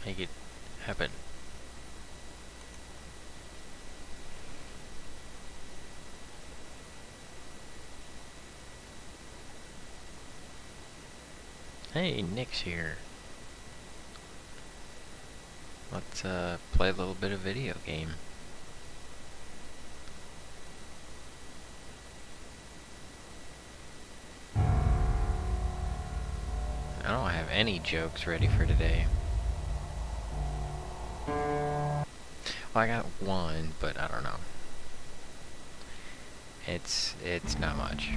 make it happen. Hey, Nick's here. Let's play a little bit of video game. I don't have any jokes ready for today. Well, I got one, but I don't know. It's not much.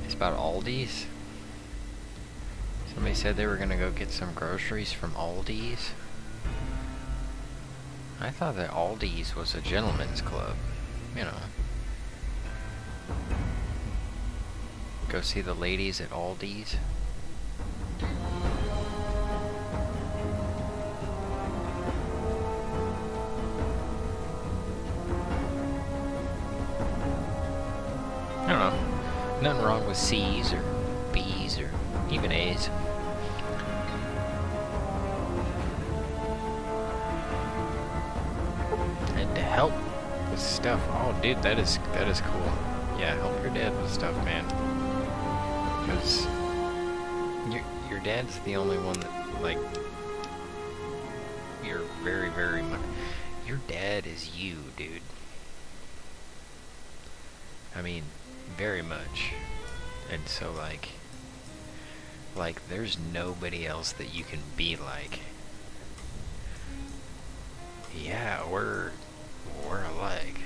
It's about Aldi's. Somebody said they were gonna go get some groceries from Aldi's. I thought that Aldi's was a gentleman's club, you know. Go see the ladies at Aldi's. I don't know. Nothing wrong with C's or B's or even A's. And to help with stuff. Oh, dude, that is cool. Yeah, help your dad with stuff, man. Because your dad's the only one that, like, you're very, very much. Your dad is you, dude. I mean, very much. And so, like there's nobody else that you can be like. Yeah, we're alike.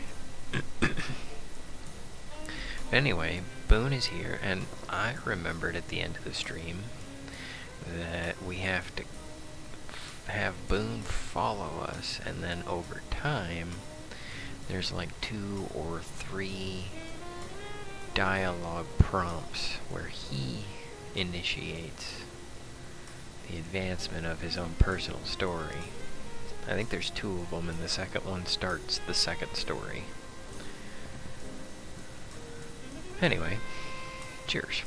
Anyway, Boone is here, and I remembered at the end of the stream that we have to have Boone follow us, and then over time there's like 2 or 3 dialogue prompts where he initiates the advancement of his own personal story. I think there's 2 of them, and the second one starts the second story. Anyway, cheers.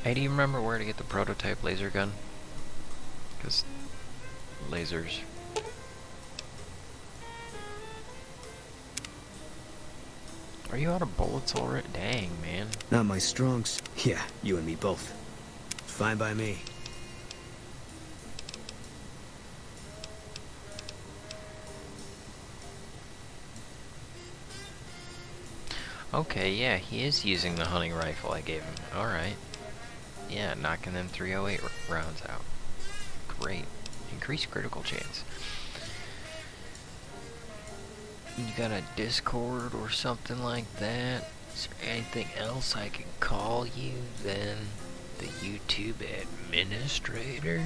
Hey, do you remember where to get the prototype laser gun? Because lasers. Are you out of bullets already? Dang, man. Not my strongs. Yeah, you and me both. Fine by me. Okay, yeah, he is using the hunting rifle I gave him. Alright. Yeah, knocking them 308 rounds out. Great. Increased critical chance. You got a Discord or something like that? Is there anything else I can call you than the YouTube administrator?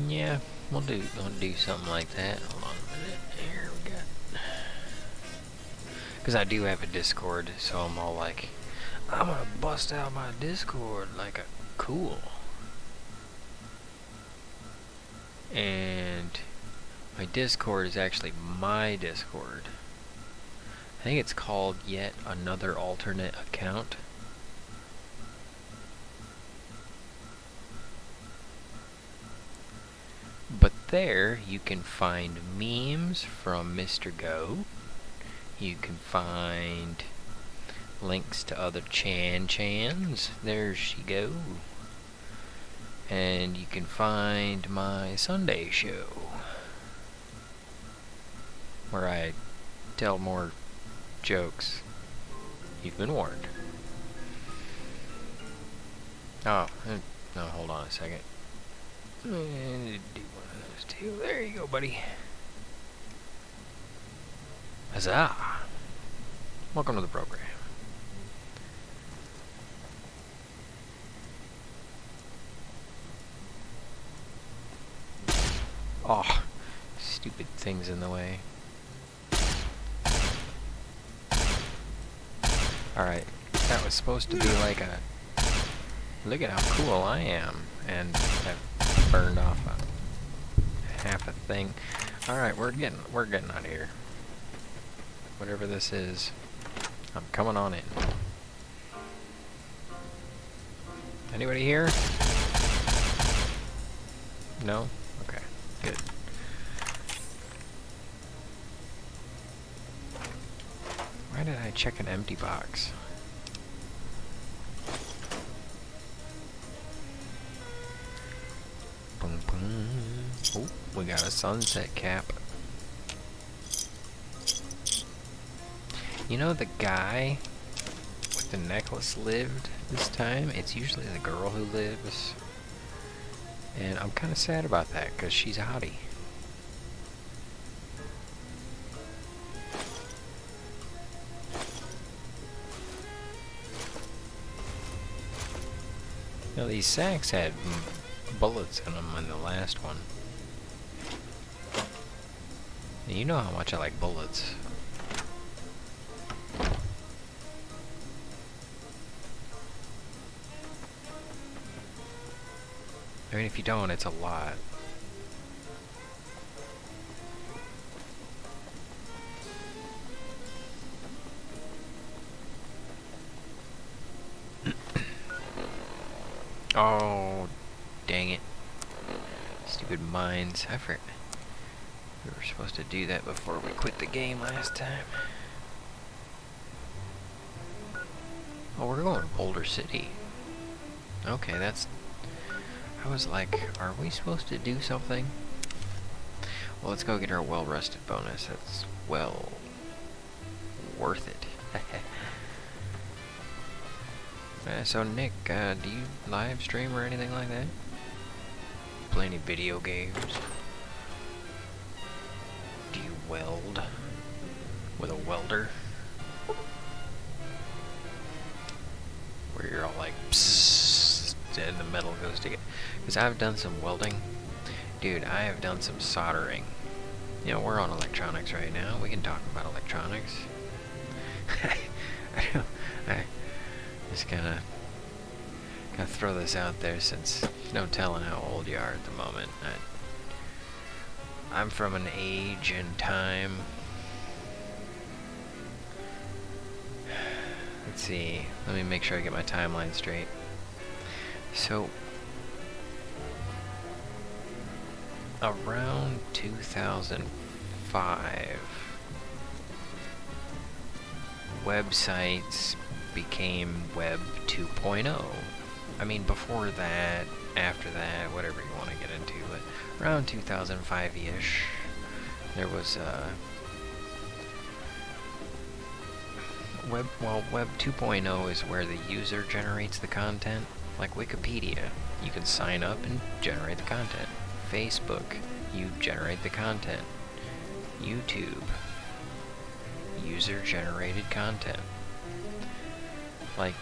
Yeah, we'll do something like that. Hold on a minute. Here we got. Because I do have a Discord, so I'm all like, I'm gonna bust out my Discord like a cool. And my Discord is actually my Discord. I think it's called Yet Another Alternate Account. But there you can find memes from Mr. Go. You can find links to other Chan-Chans. There she go. And you can find my Sunday show, where I tell more jokes. You've been warned. Oh, no, hold on a second. Do one of those 2. There you go, buddy. Huzzah! Welcome to the program. Oh, stupid things in the way. Alright, that was supposed to be like a... Look at how cool I am. And that burned off half a thing. Alright, we're getting out of here. Whatever this is, I'm coming on in. Anybody here? No? Okay, good. Why did I check an empty box? Boom, boom. Oh, we got a sunset cap. You know the guy with the necklace lived this time? It's usually the girl who lives. And I'm kind of sad about that, because she's a hottie. You know, these sacks had bullets in them in the last one. And you know how much I like bullets. I mean, if you don't, it's a lot. Oh, dang it. Stupid mines. I forgot. We were supposed to do that before we quit the game last time. Oh, we're going to Boulder City. Okay, that's... I was like, are we supposed to do something? Well, let's go get our well-rested bonus. That's well worth it. So Nick, do you live stream or anything like that? Play any video games? Do you weld with a welder? Where you're all like, psst, and the metal goes together. Because I've done some welding. Dude, I have done some soldering. You know, we're on electronics right now. We can talk about electronics. I just gotta throw this out there, since there's no telling how old you are at the moment. I'm from an age and time. Let's see. Let me make sure I get my timeline straight. So, around 2005, websites became Web 2.0. I mean, before that, after that, whatever you want to get into, but around 2005-ish, there was Web 2.0 is where the user generates the content, like Wikipedia. You can sign up and generate the content. Facebook, you generate the content. YouTube, user-generated content. Like,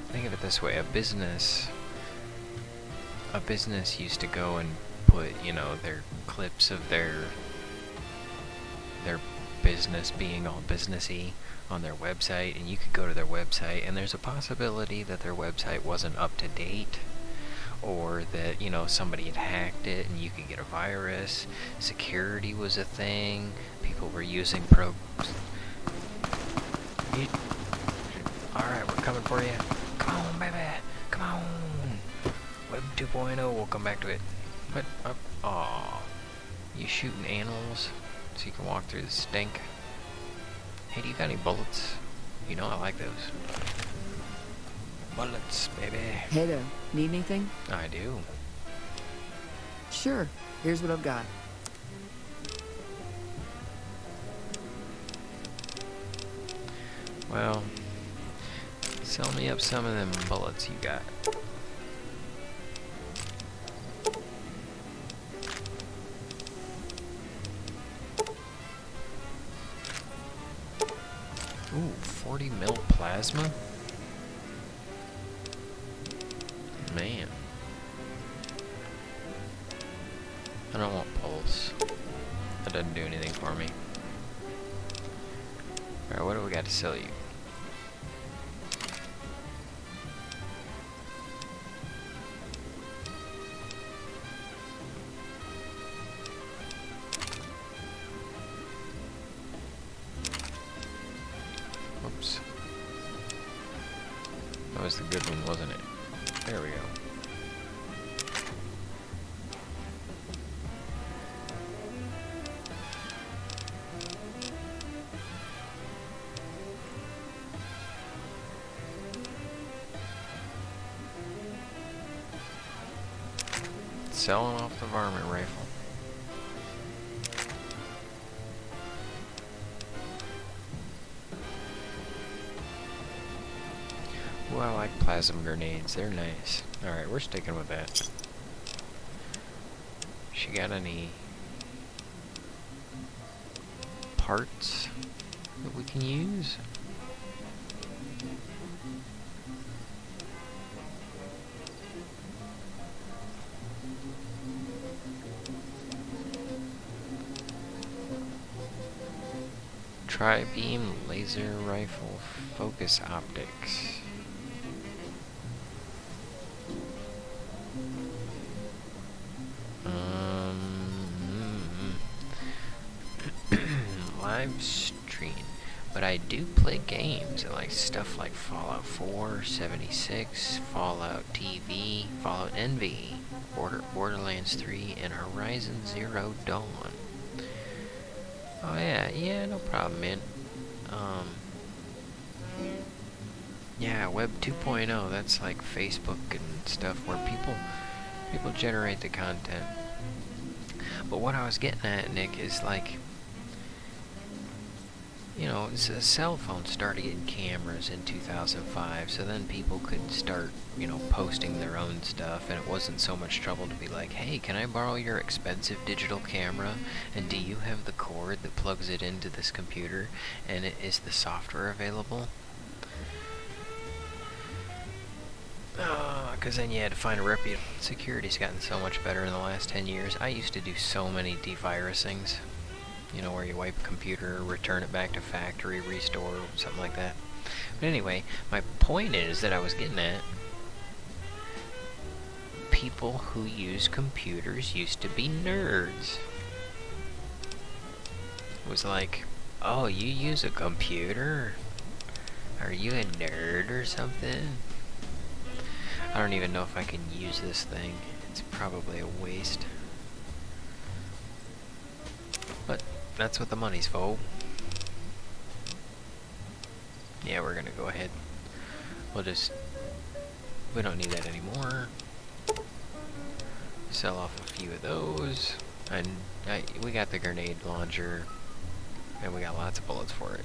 think of it this way: a business used to go and put, you know, their clips of their business being all businessy on their website, and you could go to their website, and there's a possibility that their website wasn't up to date, or that, you know, somebody had hacked it and you could get a virus. Security was a thing. People were using Alright, we're coming for you. Come on, baby. Come on. Web 2.0, we'll come back to it. What? Aw. You shooting animals so you can walk through the stink? Hey, do you got any bullets? You know I like those. Bullets, baby. Hey there. Need anything? I do. Sure. Here's what I've got. Well, sell me up some of them bullets you got. Ooh, 40 mil plasma? Man. I don't want pulse. That doesn't do anything for me. Alright, what do we got to sell you? selling off the varmint rifle. Ooh, I like plasma grenades. They're nice. Alright, we're sticking with that. She got any parts that we can use? Tri-beam laser rifle focus optics. Live stream. But I do play games, like stuff like Fallout 4, 76, Fallout TV, Fallout NV, Borderlands 3, and Horizon Zero Dawn. Oh yeah, no problem, man. Yeah, Web 2.0, that's like Facebook and stuff where people generate the content. But what I was getting at, Nick, is like, you know, cell phones started getting cameras in 2005, so then people could start, you know, posting their own stuff, and it wasn't so much trouble to be like, hey, can I borrow your expensive digital camera, and do you have the cord that plugs it into this computer, and is the software available? Because then you had to find a reputable. Security's gotten so much better in the last 10 years. I used to do so many devirusings. You know, where you wipe a computer, return it back to factory, restore, something like that. But anyway, my point is that I was getting at, people who use computers used to be nerds. It was like, oh, you use a computer? Are you a nerd or something? I don't even know if I can use this thing. It's probably a waste. But that's what the money's for. Yeah, we're gonna go ahead. We don't need that anymore. Sell off a few of those. And we got the grenade launcher. And we got lots of bullets for it.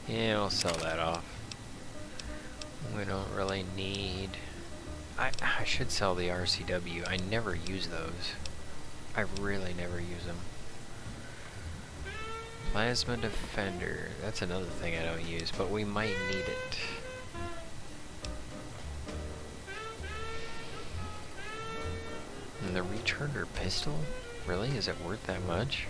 Yeah, we'll sell that off. We don't really need... I should sell the RCW. I never use those. I really never use them. Plasma Defender. That's another thing I don't use, but we might need it. And the returner pistol? Really? Is it worth that much?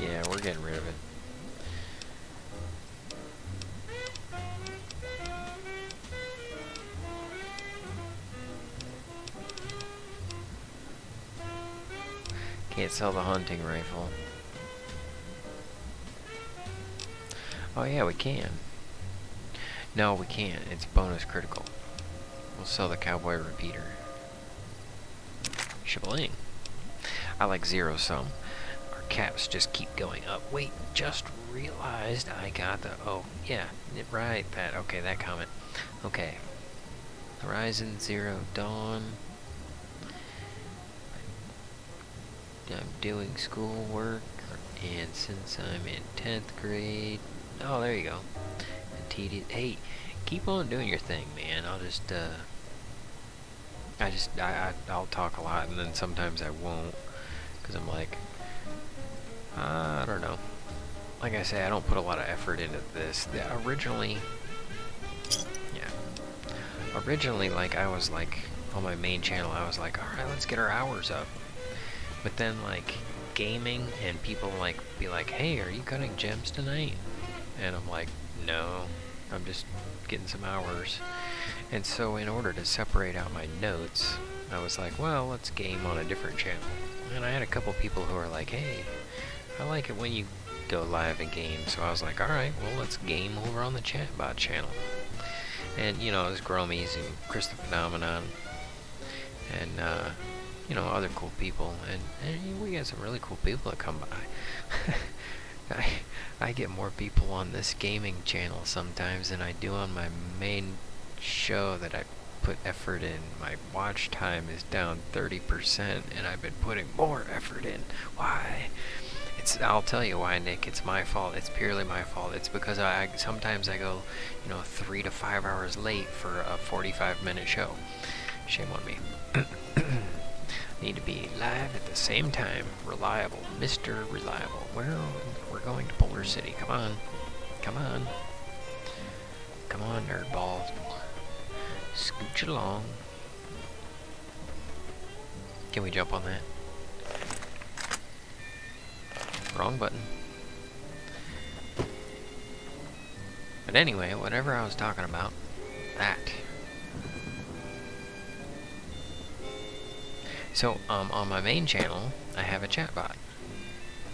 Yeah, we're getting rid of it. Can't sell the hunting rifle. Oh yeah, we can. No, we can't. It's bonus critical. We'll sell the cowboy repeater. Shabling. I like zero sum. Our caps just keep going up. Wait, just realized I got the... Oh, yeah, right, that. Okay, that comment. Okay. Horizon Zero Dawn. I'm doing schoolwork, and since I'm in 10th grade... Oh, there you go. Hey, keep on doing your thing, man. I'll talk a lot, and then sometimes I won't, because I'm like, I don't know. Like I say, I don't put a lot of effort into this. Originally, like, I was like, on my main channel, I was like, alright, let's get our hours up. But then, like, gaming, and people, like, be like, hey, are you cutting gems tonight? And I'm like, no, I'm just getting some hours. And so in order to separate out my notes, I was like, well, let's game on a different channel. And I had a couple people who were like, hey, I like it when you go live and game. So I was like, alright, well, let's game over on the Chatbot channel. And, you know, there's Growmiez and Chris the Phenomenon. And, you know, other cool people. And we got some really cool people that come by. I get more people on this gaming channel sometimes than I do on my main show that I put effort in. My watch time is down 30%, and I've been putting more effort in. Why? I'll tell you why, Nick. It's my fault. It's purely my fault. It's because sometimes I go, you know, 3 to 5 hours late for a 45-minute show. Shame on me. Need to be live at the same time. Reliable. Mr. Reliable. Well, we're going to Boulder City. Come on. Come on. Come on, nerdballs. Scooch along. Can we jump on that? Wrong button. But anyway, whatever I was talking about, that. So, on my main channel, I have a chatbot.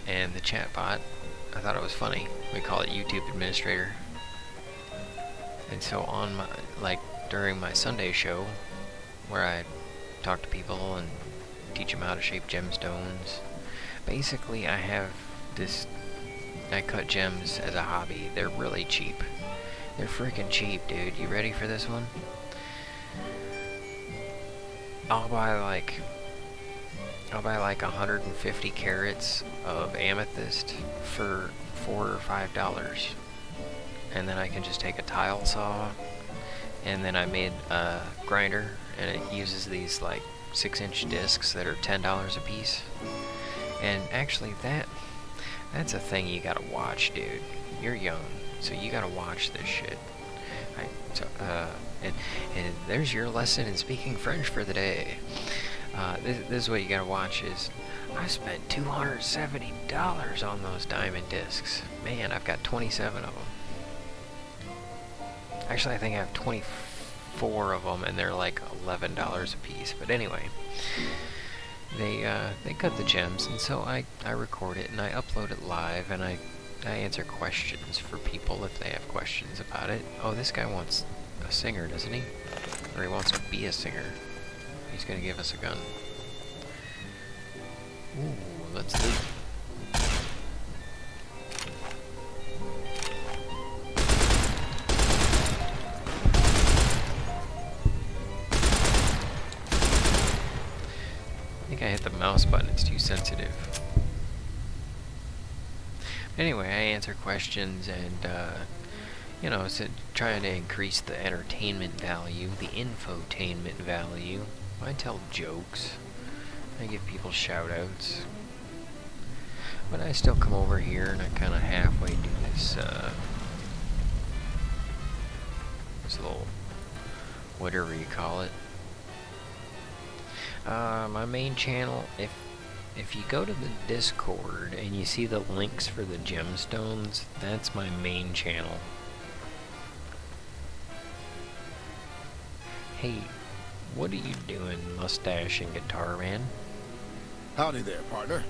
And the chatbot, I thought it was funny. We call it YouTube Administrator. And so on my, like, during my Sunday show, where I talk to people and teach them how to shape gemstones, basically I have this, I cut gems as a hobby. They're really cheap. They're freaking cheap, dude. You ready for this one? I'll buy like 150 carats of amethyst for $4 or $5. And then I can just take a tile saw, and then I made a grinder, and it uses these like 6-inch discs that are $10 a piece. And actually that's a thing you gotta watch, dude. You're young, so you gotta watch this shit. And there's your lesson in speaking French for the day. This is what you gotta watch is, I spent $270 on those diamond discs. Man, I've got 27 of them. Actually, I think I have 24 of them, and they're like $11 a piece. But anyway, they cut the gems, and so I record it and I upload it live, and I answer questions for people if they have questions about it. Oh, this guy wants a singer, doesn't he? Or he wants to be a singer. He's gonna give us a gun. Ooh, let's leave. I think I hit the mouse button, it's too sensitive. Anyway, I answer questions and, you know, so trying to increase the entertainment value, the infotainment value. I tell jokes. I give people shout-outs. But I still come over here and I kind of halfway do this little, whatever you call it. My main channel, if you go to the Discord and you see the links for the gemstones, that's my main channel. Hey, what are you doing, mustache and guitar man? Howdy there, partner.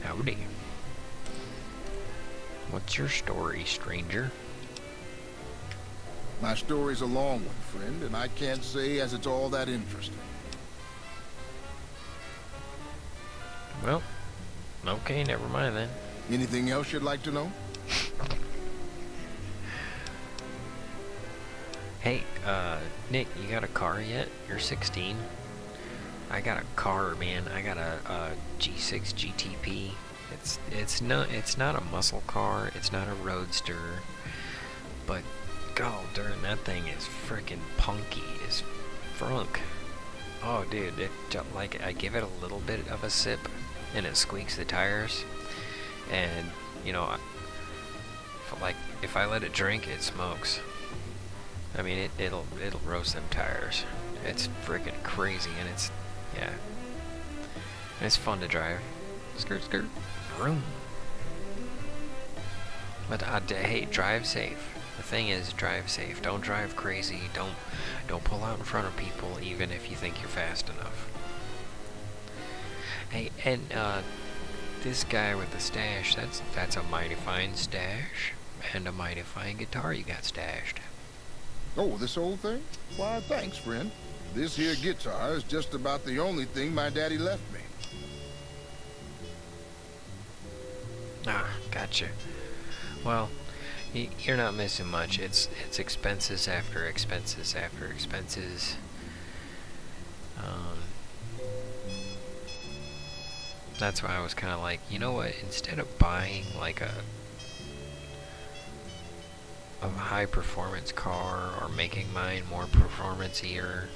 Howdy. What's your story, stranger? My story's a long one, friend, and I can't say as it's all that interesting. Well, okay, never mind then. Anything else you'd like to know? Hey, Nick, you got a car yet? You're 16. I got a car, man. I got a G6 GTP. It's not a muscle car. It's not a roadster. But god darn, that thing is freaking punky as frunk. Oh, dude, like I give it a little bit of a sip, and it squeaks the tires. And you know, if I let it drink, it smokes. I mean, it'll roast them tires. It's freaking crazy, and it's and it's fun to drive. Skirt, skirt, vroom. But hey, drive safe. The thing is, drive safe. Don't drive crazy. Don't pull out in front of people, even if you think you're fast enough. Hey, and this guy with the stash, that's a mighty fine stash, and a mighty fine guitar you got stashed. Oh, this old thing? Why, thanks, friend. This here guitar is just about the only thing my daddy left me. Ah, gotcha. Well, you're not missing much. It's expenses after expenses after expenses. That's why I was kind of like, you know what? Instead of buying like a high performance car or making mine more performance-ier,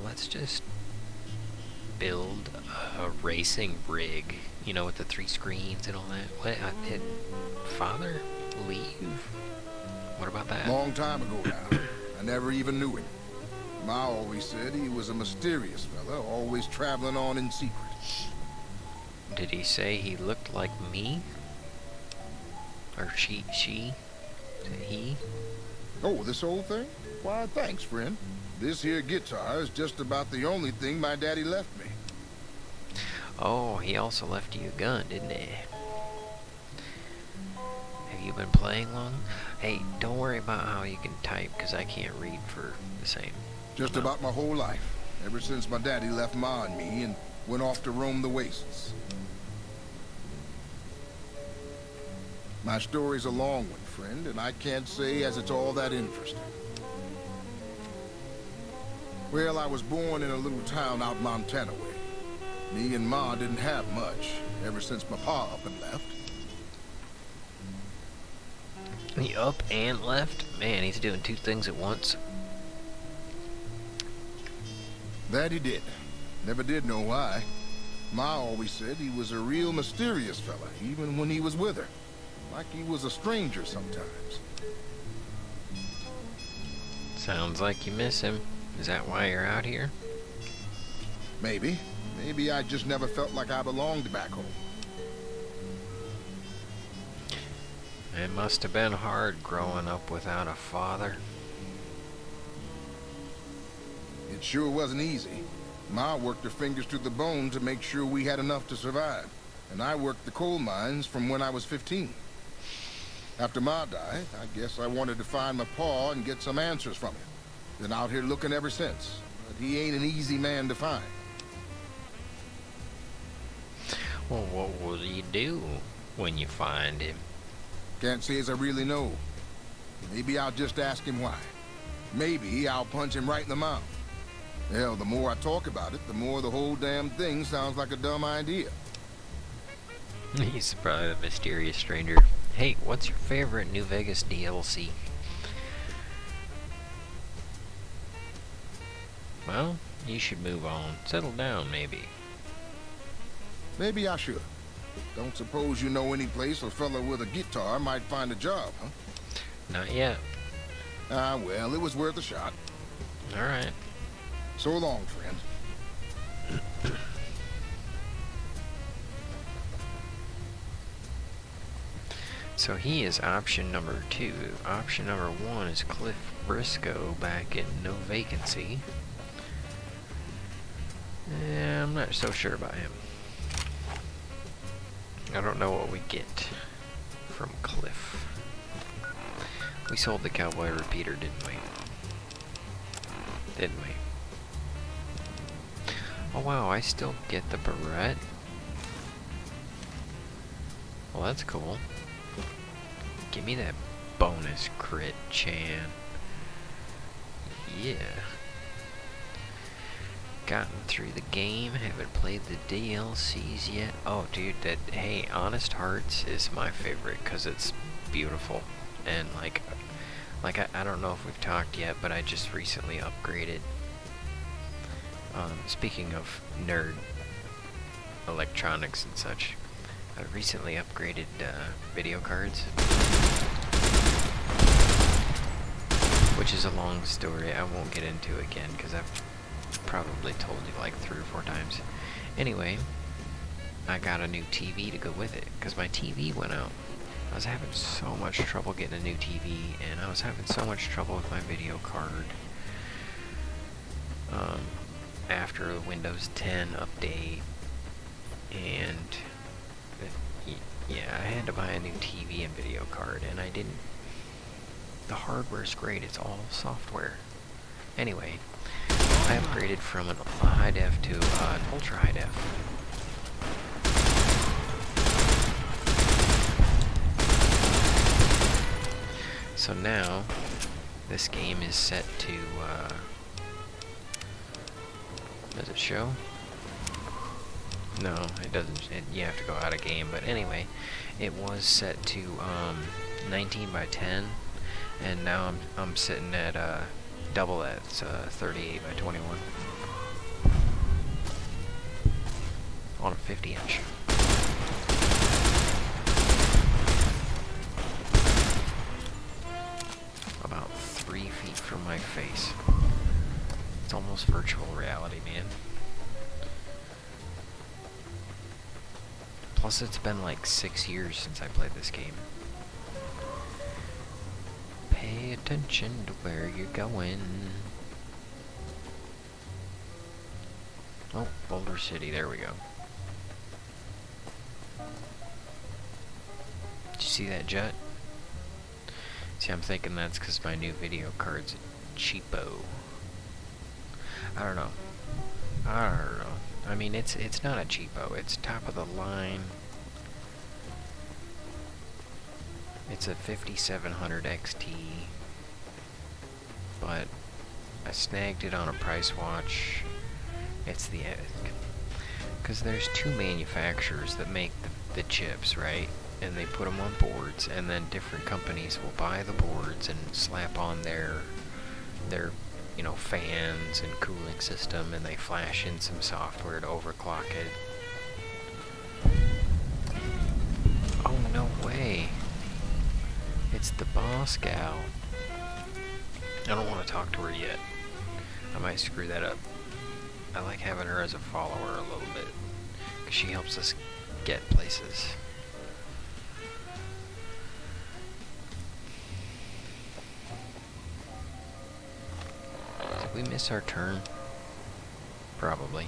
let's just build a racing rig. You know, with the 3 screens and all that. What? Father? Leave? What about that? Long time ago now. I never even knew him. Ma always said he was a mysterious fella, always traveling on in secret. Did he say he looked like me? Or she? He? Oh, this old thing? Why, thanks, friend. This here guitar is just about the only thing my daddy left me. Oh, he also left you a gun, didn't he? Have you been playing long? Hey, don't worry about how you can type, because I can't read for the same. Just about my whole life. Ever since my daddy left Ma and me and went off to roam the wastes. My story's a long one, friend, and I can't say as it's all that interesting. Well, I was born in a little town out Montana way. Me and Ma didn't have much, ever since my pa up and left. He up and left? Man, he's doing 2 things at once. That he did. Never did know why. Ma always said he was a real mysterious fella, even when he was with her. Like he was a stranger sometimes. Sounds like you miss him. Is that why you're out here? Maybe. Maybe I just never felt like I belonged back home. It must have been hard growing up without a father. It sure wasn't easy. Ma worked her fingers to the bone to make sure we had enough to survive. And I worked the coal mines from when I was 15. After Ma died, I guess I wanted to find my pa and get some answers from him. Been out here looking ever since. But he ain't an easy man to find. Well, what will you do when you find him? Can't say as I really know. Maybe I'll just ask him why. Maybe I'll punch him right in the mouth. Hell, the more I talk about it, the more the whole damn thing sounds like a dumb idea. He's probably the mysterious stranger. Hey, what's your favorite New Vegas DLC? Well, you should move on. Settle down, maybe. Maybe I should. Don't suppose you know any place a fella with a guitar might find a job, huh? Not yet. Ah, well, it was worth a shot. Alright. So long, friend. So he is option number 2. Option number 1 is Cliff Briscoe back in No Vacancy. I'm not so sure about him. I don't know what we get from Cliff. We sold the cowboy repeater, didn't we? Didn't we? Oh wow, I still get the barrette. Well, that's cool. Give me that bonus crit, Chan. Yeah. Gotten through the game, haven't played the DLCs yet. Oh dude, hey, Honest Hearts is my favorite because it's beautiful. And like I don't know if we've talked yet, but I just recently upgraded. Speaking of nerd electronics and such, I recently upgraded video cards. Which is a long story, I won't get into again because I've probably told you like 3 or 4 times. Anyway, I got a new TV to go with it because my TV went out. I was having so much trouble getting a new TV, and I was having so much trouble with my video card after the Windows 10 update, and yeah, I had to buy a new TV and video card, and I didn't The hardware's great, it's all software. Anyway, I upgraded from a high def to an ultra high def. So now, this game is set to, does it show? No, it doesn't. You have to go out of game, but anyway, it was set to 19 by 10, and now I'm sitting at double that. It's 38 by 21 on a 50-inch. About 3 feet from my face. It's almost virtual reality, man. Plus, it's been like 6 years since I played this game. Pay attention to where you're going. Oh, Boulder City, there we go. Did you see that jet? See, I'm thinking that's because my new video card's cheapo. I don't know. I mean, it's not a cheapo. It's top of the line. It's a 5700 XT, but I snagged it on a price watch. It's the because there's 2 manufacturers that make the chips, right? And they put them on boards, and then different companies will buy the boards and slap on their you know, fans and cooling system, and they flash in some software to overclock it. Oh, no way. It's the boss gal. I don't want to talk to her yet. I might screw that up. I like having her as a follower a little bit, because she helps us get places. Did we miss our turn? Probably.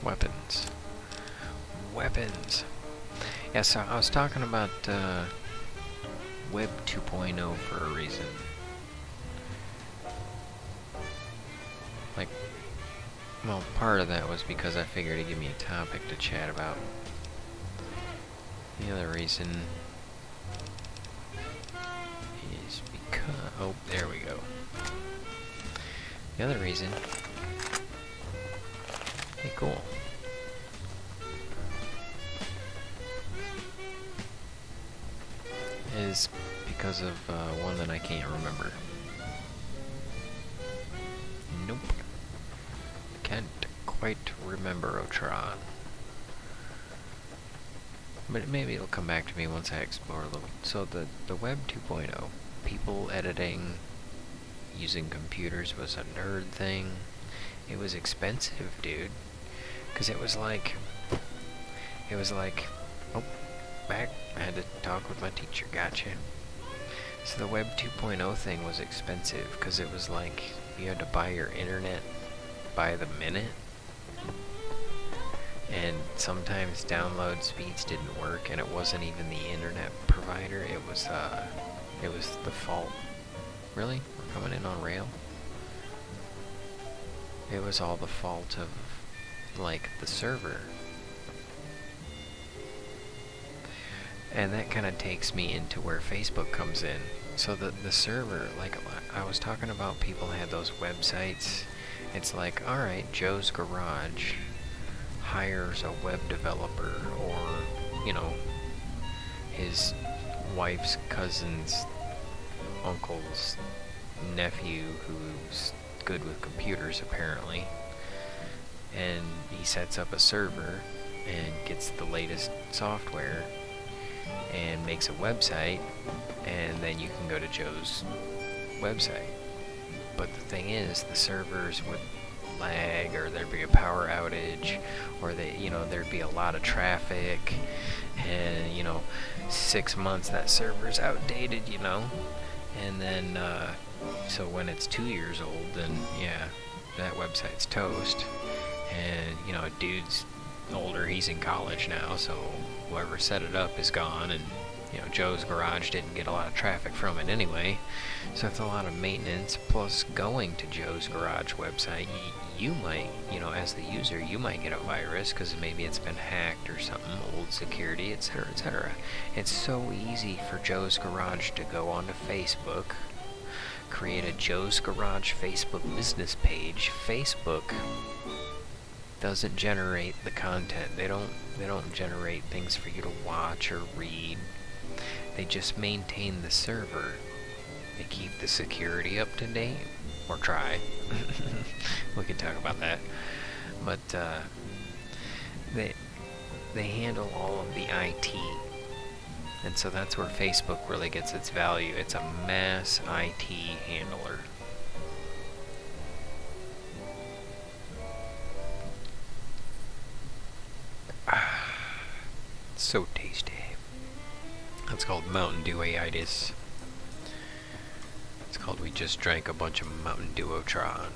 Weapons. Weapons. Yeah, so I was talking about Web 2.0 for a reason. Like, well, part of that was because I figured it'd give me a topic to chat about. The other reason is because... oh, there we go. The other reason... hey, cool. Is because of one that I can't remember. Nope. Can't quite remember Otron. But maybe it'll come back to me once I explore a little. So the Web 2.0, people editing using computers was a nerd thing. It was expensive, dude. Because it was like, oh, back, I had to talk with my teacher, gotcha. So the Web 2.0 thing was expensive, because it was like, you had to buy your internet by the minute, and sometimes download speeds didn't work, and it wasn't even the internet provider, it was the fault. Really? We're coming in on rail? It was all the fault of, like, the server. And that kind of takes me into where Facebook comes in. So the server, like I was talking about, people had those websites. It's like, alright, Joe's Garage hires a web developer, or, you know, his wife's cousin's uncle's nephew who's good with computers apparently, and he sets up a server and gets the latest software, and makes a website, and then you can go to Joe's website. But the thing is, the servers would lag, or there'd be a power outage, or there'd be a lot of traffic, and 6 months that server's outdated, and then so when it's 2 years old, then yeah, that website's toast. And dude's older, he's in college now, so whoever set it up is gone, and Joe's garage didn't get a lot of traffic from it anyway, so it's a lot of maintenance. Plus, going to Joe's garage website, you might, as the user, you might get a virus because maybe it's been hacked or something, old security, etc., etc. It's so easy for Joe's garage to go onto Facebook, create a Joe's Garage Facebook business page. Facebook doesn't generate the content. They don't generate things for you to watch or read. They just maintain the server. They keep the security up to date, or try. We can talk about that. But they handle all of the IT. And so that's where Facebook really gets its value. It's a mass IT handler. So tasty. That's called Mountain Dew-itis. It's called we just drank a bunch of Mountain Dew-otron.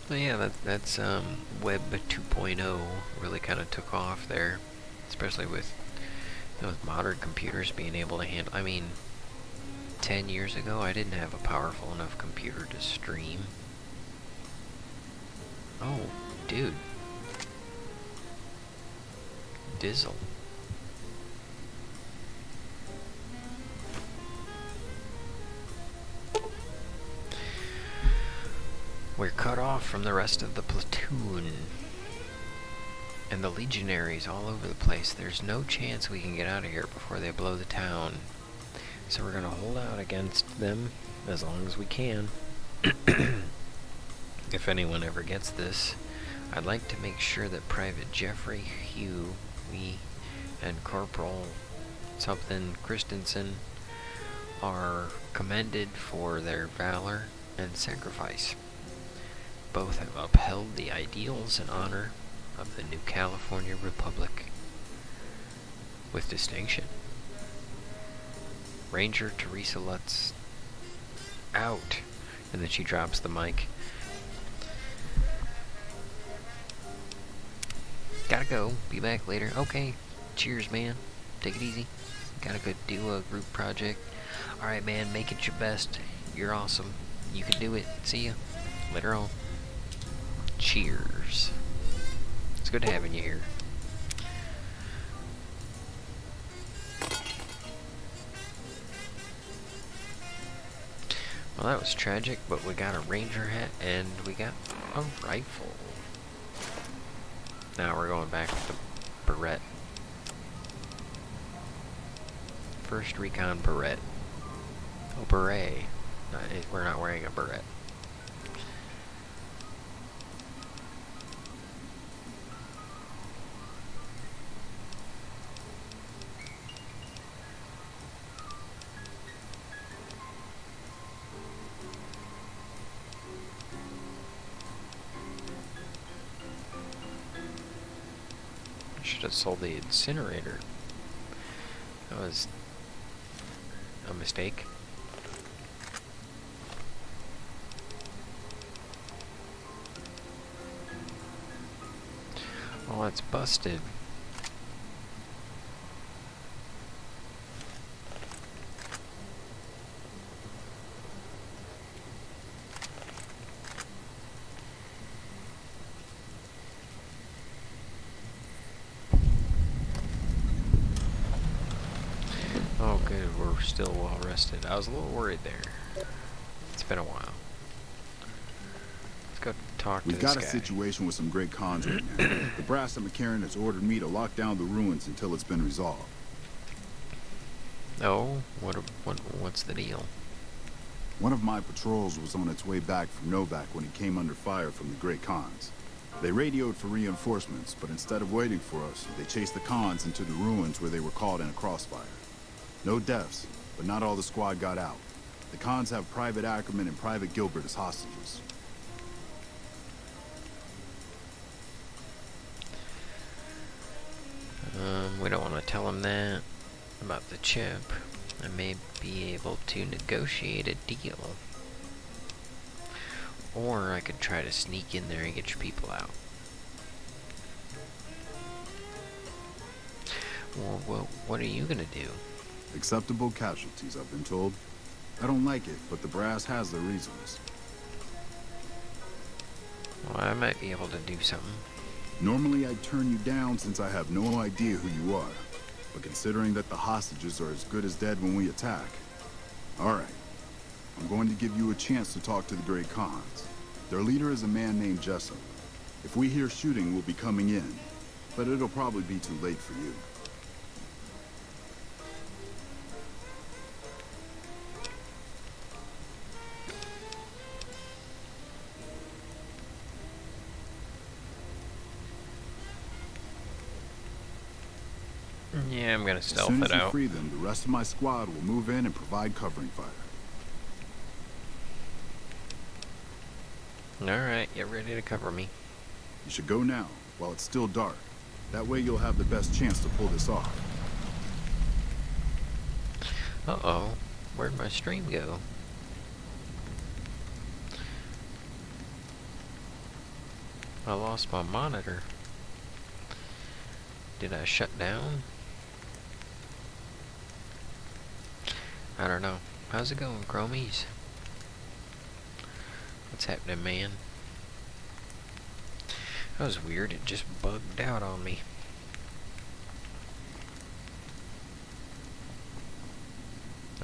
Well, yeah, that's Web 2.0 really kind of took off there, especially with with modern computers being able to handle. I mean, 10 years ago, I didn't have a powerful enough computer to stream. Oh, dude. Dizzle. We're cut off from the rest of the platoon. And the legionaries all over the place. There's no chance we can get out of here before they blow the town. So we're gonna hold out against them as long as we can. If anyone ever gets this, I'd like to make sure that Private Jeffrey Hugh and Corporal something Christensen are commended for their valor and sacrifice. Both have upheld the ideals and honor of the New California Republic with distinction. Ranger Teresa Lutz out, and then she drops the mic. Gotta go. Be back later. Okay. Cheers, man. Take it easy. Gotta go do a group project. Alright, man. Make it your best. You're awesome. You can do it. See ya. Later on. Cheers. It's good having you here. Well, that was tragic, but we got a ranger hat and we got a rifle. Now we're going back to the Barrette. First recon Barrette. Oh, beret. We're not wearing a beret. Should have sold the incinerator. That was a mistake. Oh, it's busted. Oh, good. We're still well rested. I was a little worried there. It's been a while. Let's go talk to this guy. We've got a situation with some great cons right now. The brass at McCarran has ordered me to lock down the ruins until it's been resolved. Oh, what's the deal? One of my patrols was on its way back from Novak when it came under fire from the great cons. They radioed for reinforcements, but instead of waiting for us, they chased the cons into the ruins where they were caught in a crossfire. No deaths, but not all the squad got out. The cons have Private Ackerman and Private Gilbert as hostages. We don't want to tell him that about the chip. I may be able to negotiate a deal. Or I could try to sneak in there and get your people out. Well, what are you gonna do? Acceptable casualties, I've been told. I don't like it, but the brass has their reasons. Well, I might be able to do something. Normally I'd turn you down since I have no idea who you are. But considering that the hostages are as good as dead when we attack... Alright. I'm going to give you a chance to talk to the Great Khans. Their leader is a man named Jessup. If we hear shooting, we'll be coming in. But it'll probably be too late for you. Yeah, I'm gonna As stealth soon it as you out. free them, the rest of my squad will move in and provide covering fire. Alright, get ready to cover me. You should go now, while it's still dark. That way you'll have the best chance to pull this off. Uh-oh. Where'd my stream go? I lost my monitor. Did I shut down? I don't know. How's it going, Growmiez? What's happening, man? That was weird. It just bugged out on me.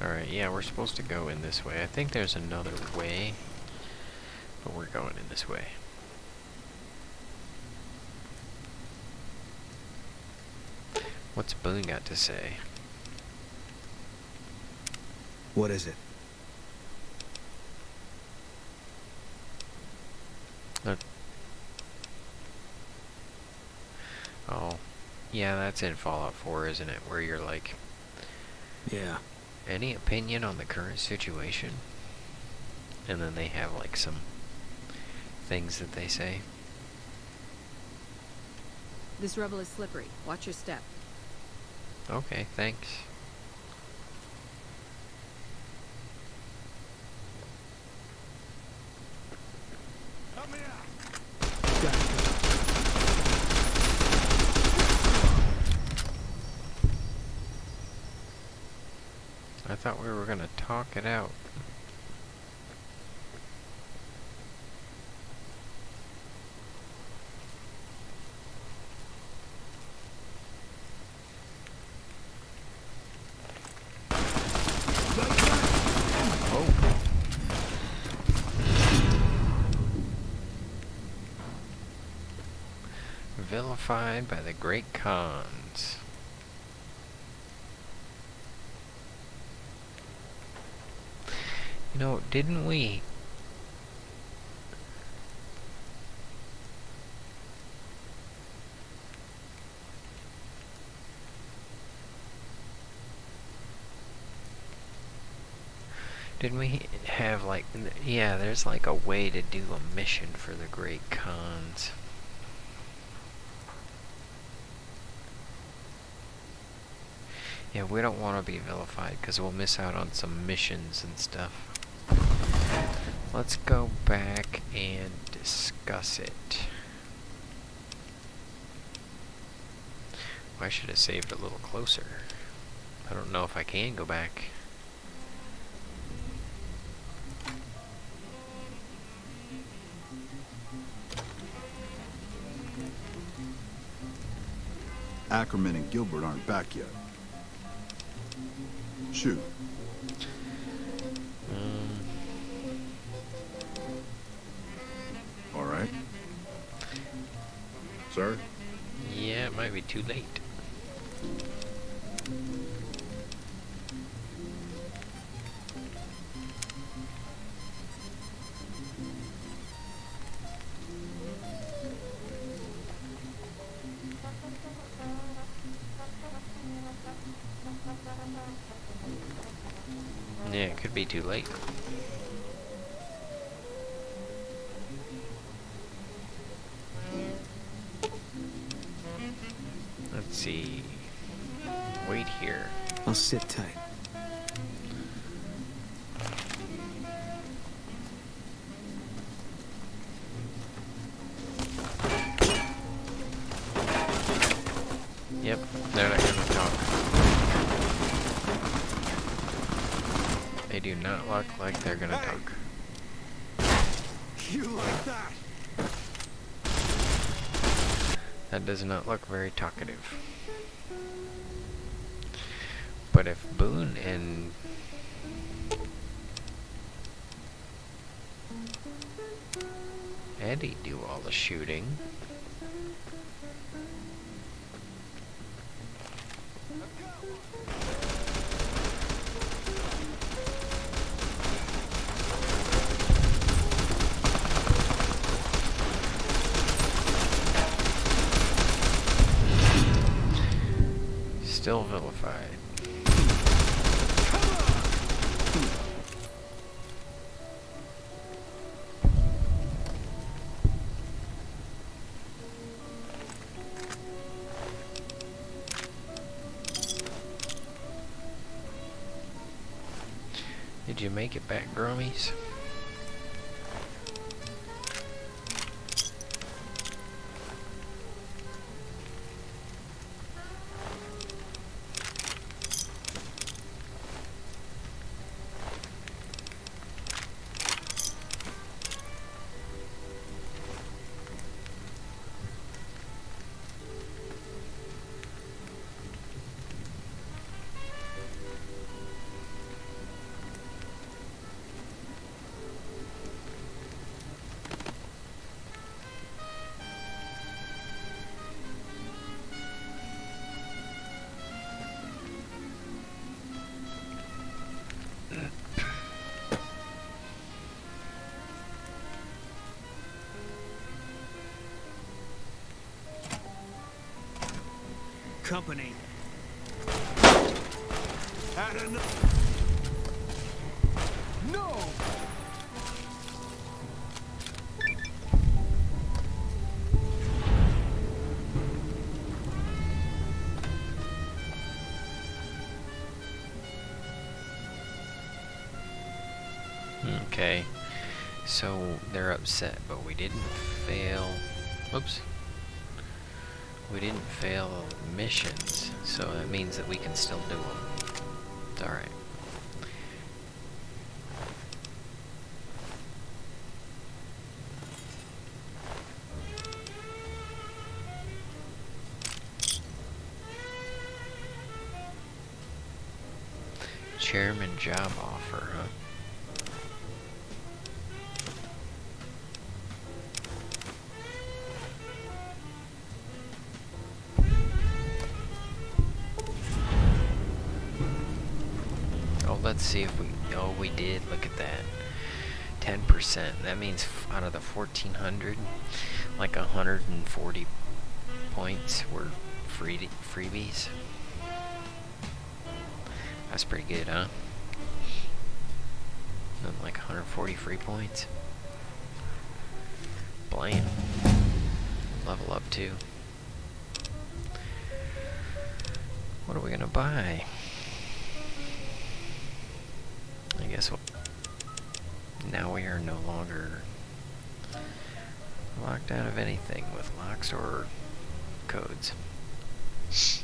Alright, yeah, we're supposed to go in this way. I think there's another way, but we're going in this way. What's Phuong got to say? What is it? Oh, yeah, that's in Fallout 4, isn't it? Where you're like, Yeah. any opinion on the current situation? And then they have like some things that they say. This rubble is slippery. Watch your step. Okay, thanks. I thought we were gonna talk it out. Vilified by the Great Khans. You know, didn't we... Didn't we have like... Yeah, there's like a way to do a mission for the Great Khans. Yeah, we don't want to be vilified because we'll miss out on some missions and stuff. Let's go back and discuss it. Well, I should have saved a little closer. I don't know if I can go back. Ackerman and Gilbert aren't back yet. Shoot. All right. Sir? Yeah, it might be too late. Yeah, it could be too late. Let's see. Wait here. I'll sit tight. Yep, they're not gonna talk. They do not look like they're gonna talk. You like that? That does not look very talkative. But if Boone and Eddie do all the shooting, still vilified. Did you make it back, Growmiez? Company. Had enough. No! Okay, so they're upset, but we didn't fail. Oops. We didn't fail missions, so that means that we can still do them. It's alright. Chairman job offer, huh? Let's see if we... Oh, we did. Look at that. 10%. That means out of the 1,400, like 140 points were freebies. That's pretty good, huh? And like 140 free points. Blam. Level up too. What are we gonna buy? I guess now we are no longer locked out of anything with locks or codes. So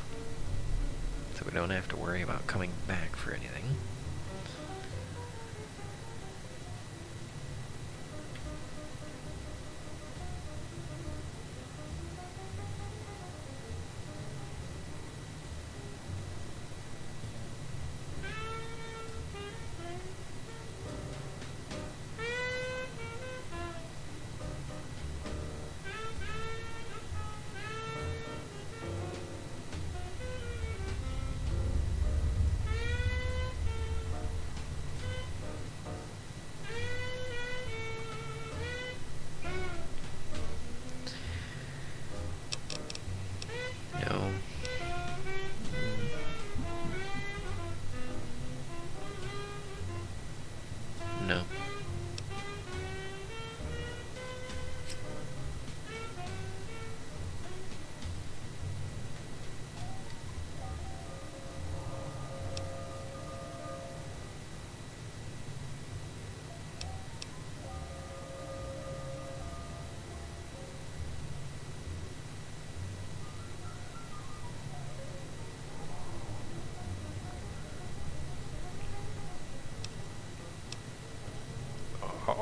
we don't have to worry about coming back for anything.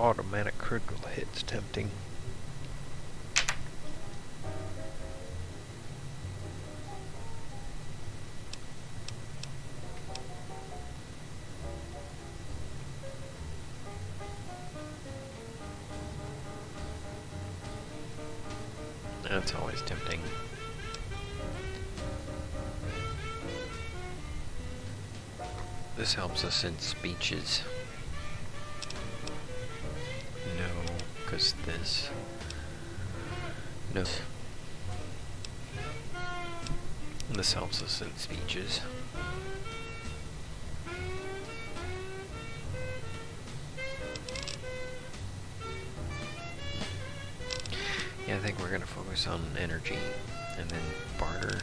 automatic critical hit's tempting. That's always tempting. This helps us in speeches. No, because this. No. This helps us in speeches. Yeah, I think we're gonna focus on energy, and then barter,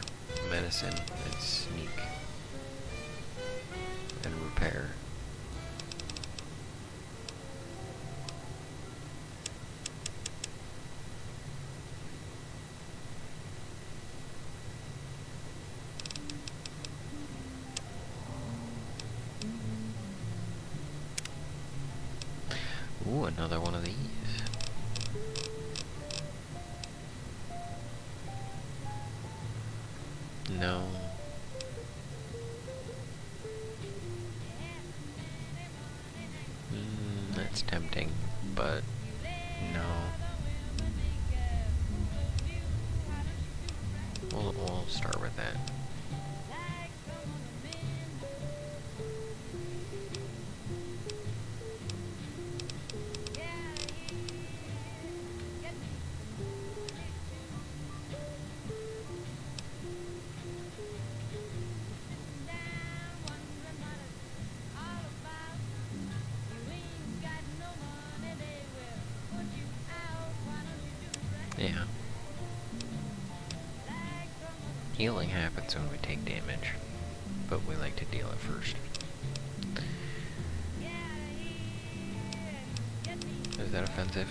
medicine, and sneak, and repair. Ooh, another one of these. No. That's tempting, but no. We'll start with that. Yeah. Healing happens when we take damage, but we like to deal it first. Is that offensive?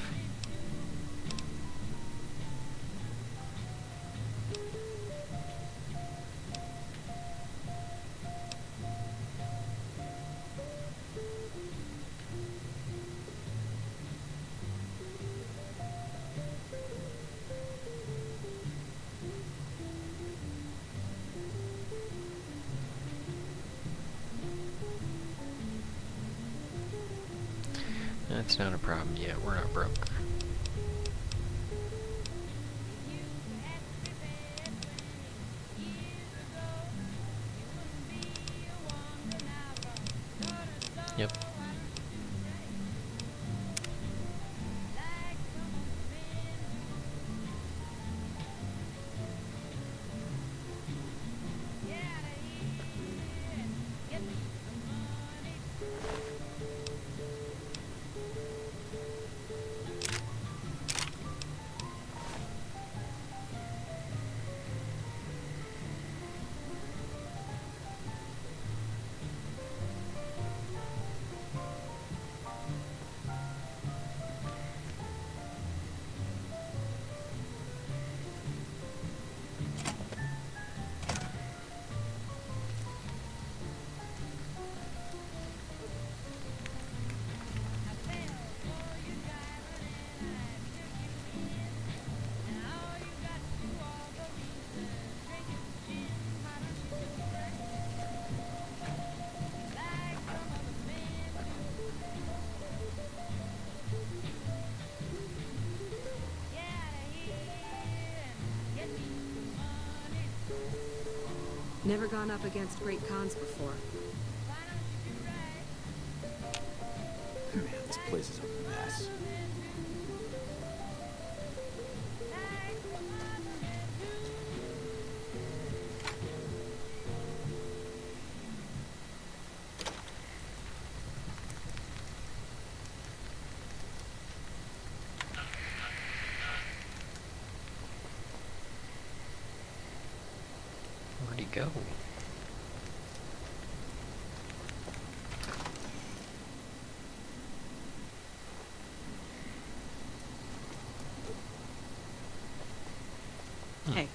That's not a problem yet. We're not broke. Yep. Never gone up against great cons before. Man, this place is a mess. Where'd he go? Hey,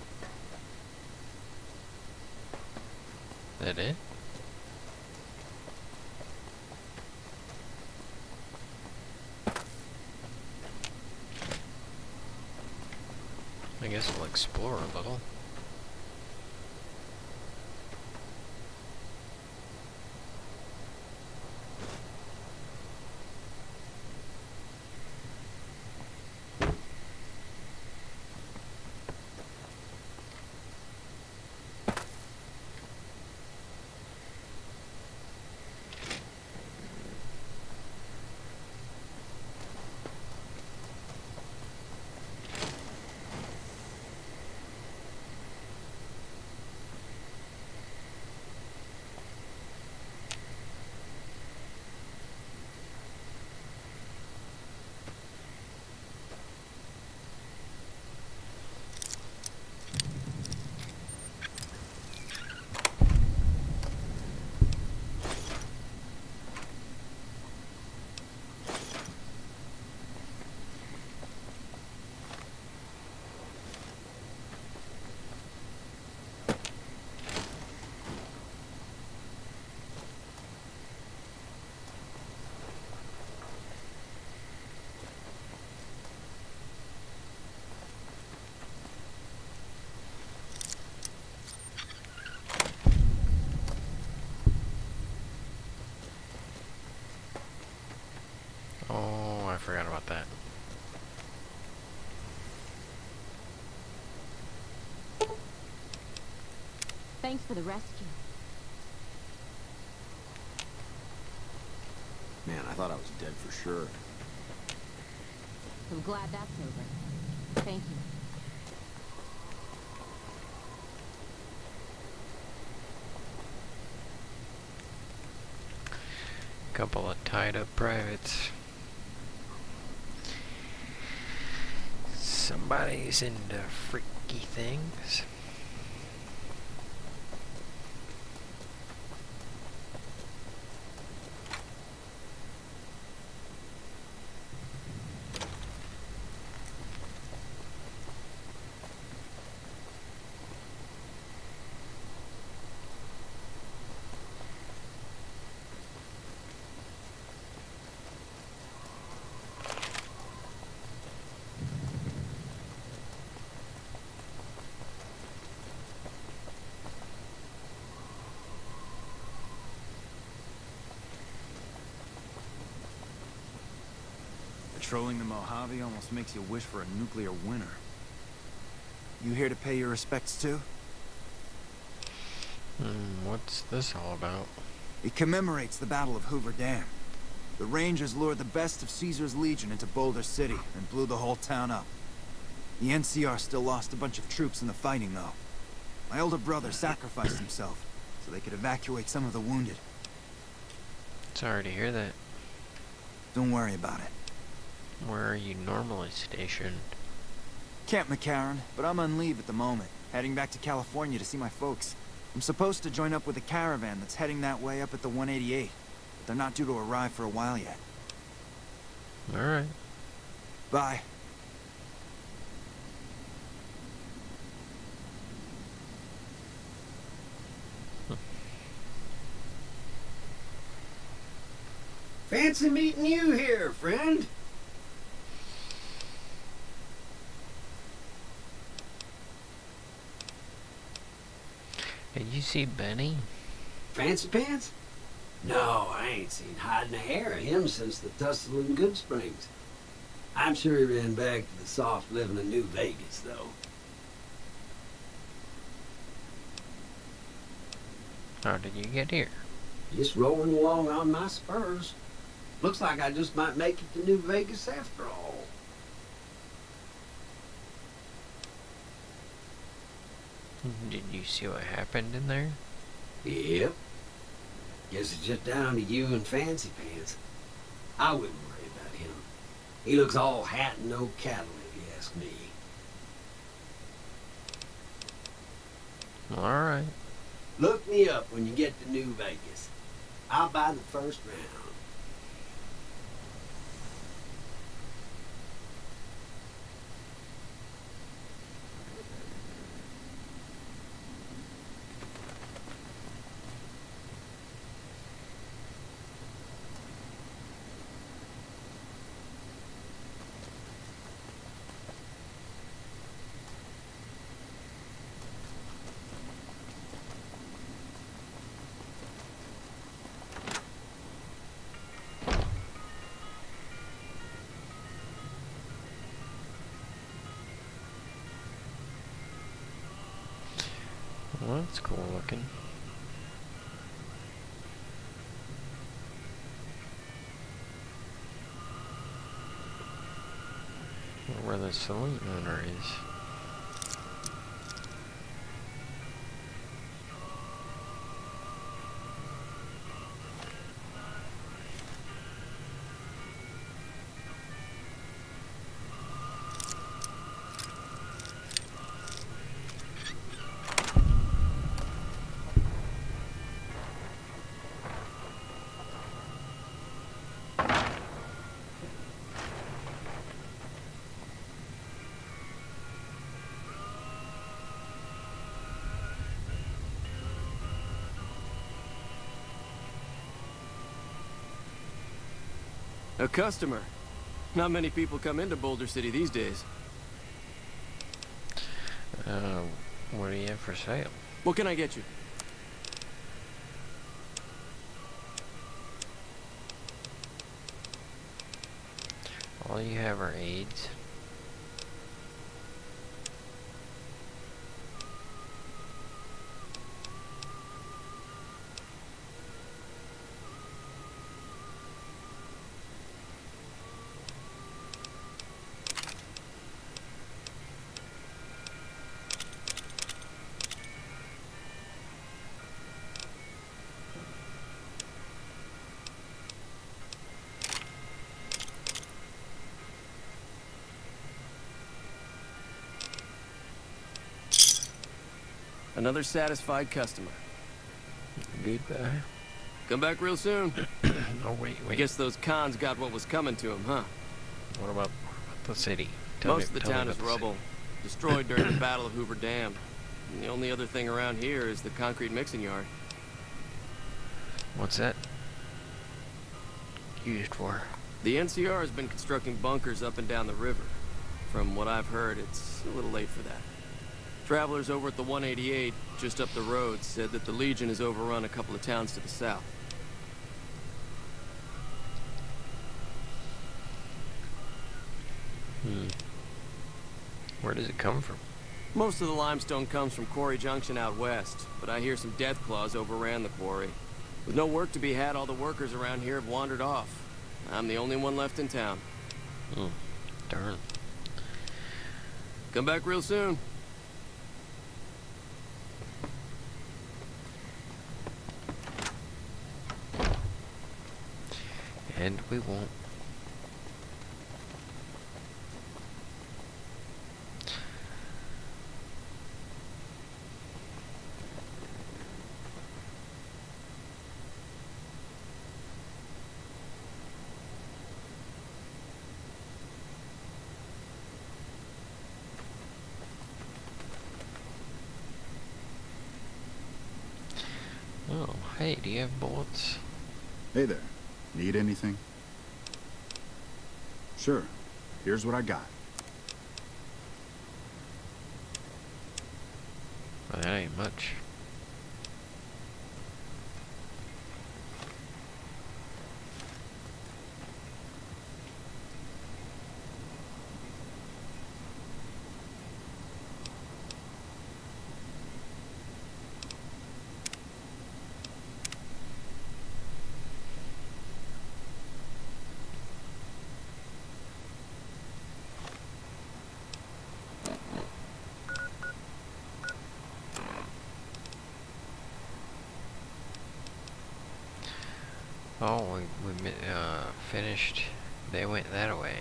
That it? guess we'll explore a little. Oh, I forgot about that. Thanks for the rescue. Man, I thought I was dead for sure. I'm glad that's over. Thank you. Couple of tied up privates. Somebody's into freaky things. Patrolling the Mojave almost makes you wish for a nuclear winter. You here to pay your respects too? What's this all about? It commemorates the Battle of Hoover Dam. The Rangers lured the best of Caesar's Legion into Boulder City and blew the whole town up. The NCR still lost a bunch of troops in the fighting, though. My older brother sacrificed himself so they could evacuate some of the wounded. Sorry to hear that. Don't worry about it. Where are you normally stationed? Camp McCarran, but I'm on leave at the moment, heading back to California to see my folks. I'm supposed to join up with a caravan that's heading that way up at the 188, but they're not due to arrive for a while yet. Alright. Bye. Fancy meeting you here, friend. Did you see Benny? Fancy Pants? No, I ain't seen hide nor hair of him since the tussle in Good Springs. I'm sure he ran back to the soft living of New Vegas, though. How did you get here? Just rolling along on my spurs. Looks like I just might make it to New Vegas after all. Did you see what happened in there? Yep. Guess it's just down to you and Fancy Pants. I wouldn't worry about him. He looks all hat and no cattle, if you ask me. Alright. Look me up when you get to New Vegas. I'll buy the first round. That's cool looking. Wonder where the saloon owner is. A customer. Not many people come into Boulder City these days. What do you have for sale? What can I get you? All you have are aids. Another satisfied customer. Goodbye. Come back real soon. Oh, wait. I guess those cons got what was coming to them, huh? What about the city? Most of the town is rubble, destroyed during the Battle of Hoover Dam. And the only other thing around here is the concrete mixing yard. What's that used for? The NCR has been constructing bunkers up and down the river. From what I've heard, it's a little late for that. Travelers over at the 188, just up the road, said that the Legion has overrun a couple of towns to the south. Where does it come from? Most of the limestone comes from Quarry Junction out west, but I hear some Deathclaws overran the quarry. With no work to be had, all the workers around here have wandered off. I'm the only one left in town. Darn. Come back real soon. And we won't. Oh, hey, do you have bullets? Hey there. Need anything? Sure. Here's what I got. Well, that ain't much. Oh, we finished. They went that way.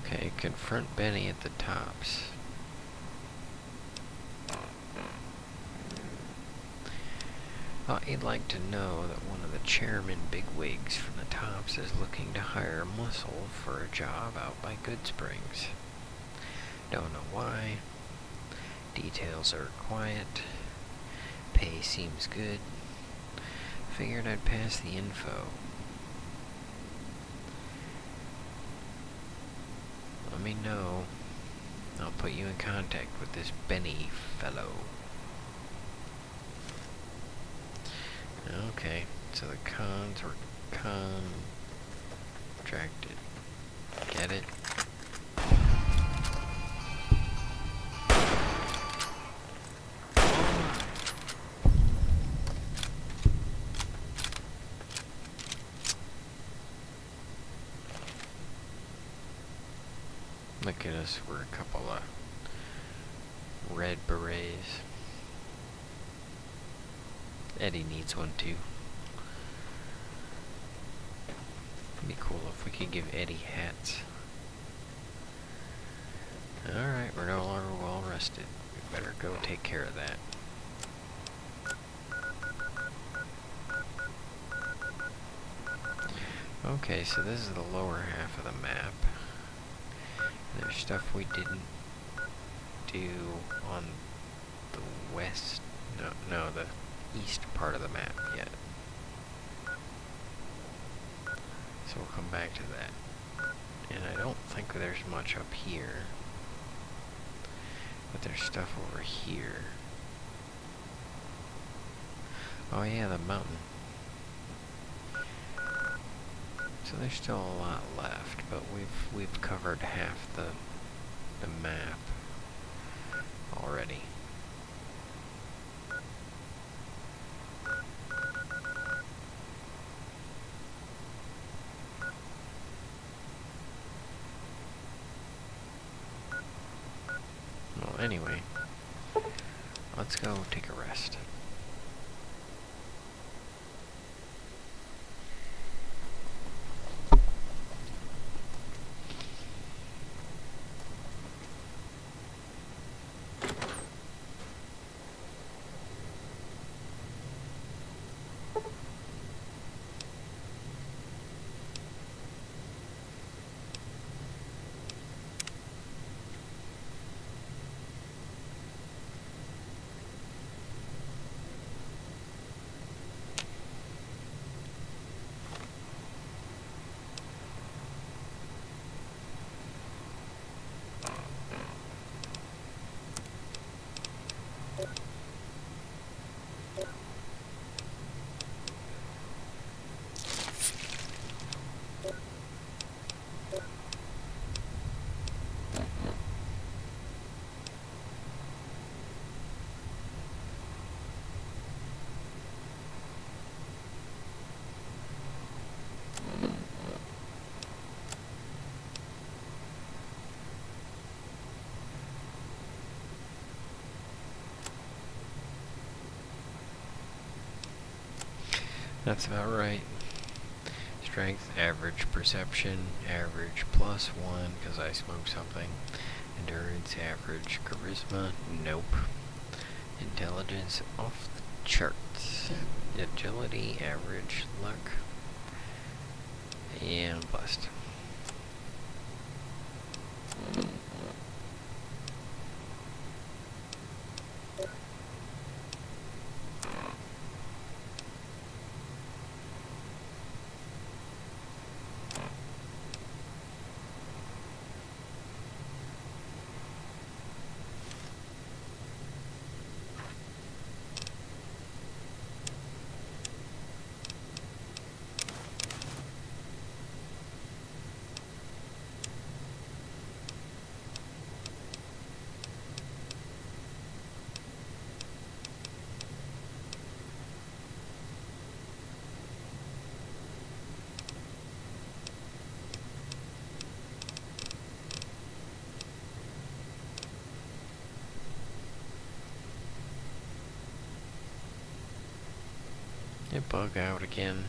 Okay, confront Benny at the tops. Thought you'd like to know that one of the chairman bigwigs from the tops is looking to hire muscle for a job out by Goodsprings. Don't know why. Details are quiet. Pay seems good. Figured I'd pass the info. Let me know. I'll put you in contact with this Benny fellow. Okay, so the cons were contracted. Get it? Look at us, we're a couple of red berets. Eddie needs one too. It'd be cool if we could give Eddie hats. Alright, we're no longer well rested. We better go take care of that. Okay, so this is the lower half of the map. There's stuff we didn't do on the west, no, the east part of the map yet. So we'll come back to that. And I don't think there's much up here. But there's stuff over here. Oh yeah, the mountain. So there's still a lot left, but we've covered half the map already. Well, anyway, let's go take a rest. That's about right. Strength, average. Perception, average +1, because I smoked something. Endurance, average. Charisma, nope. Intelligence, off the charts. Agility, average. Luck, and bust. It bug out again.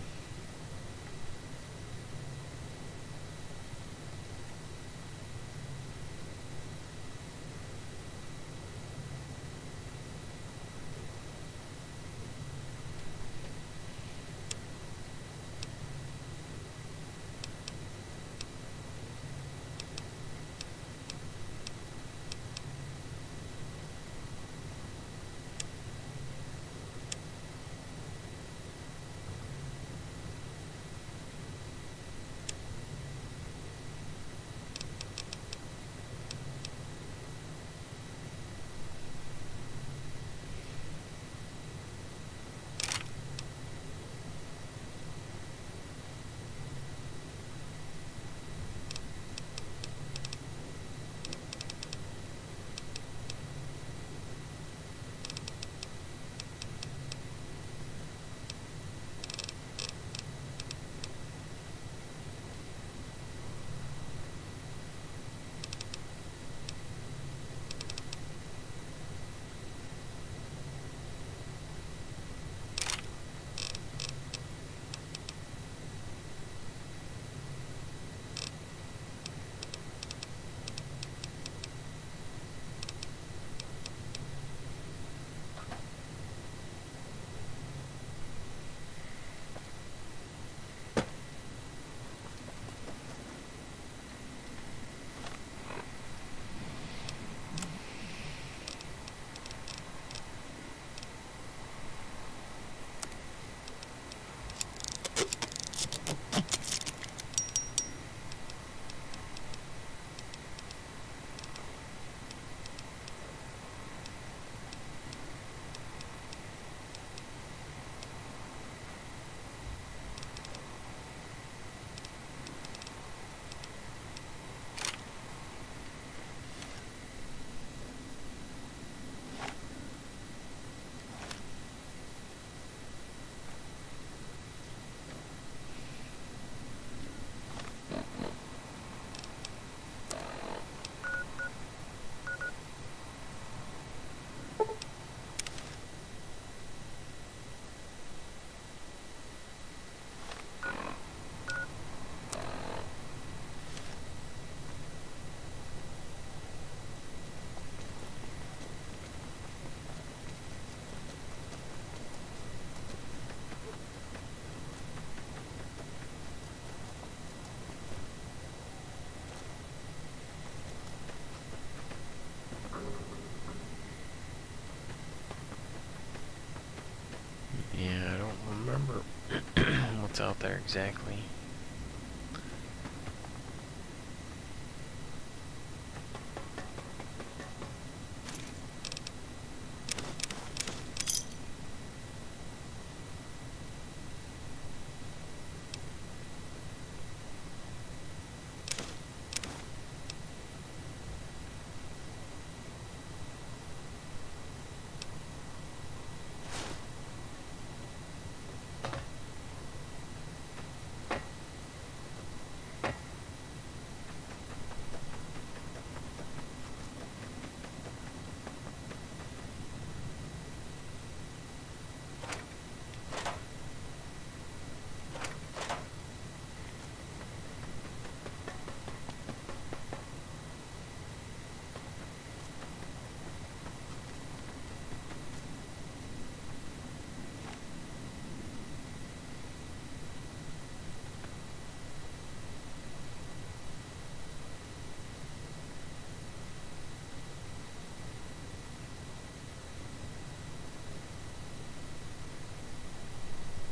exactly.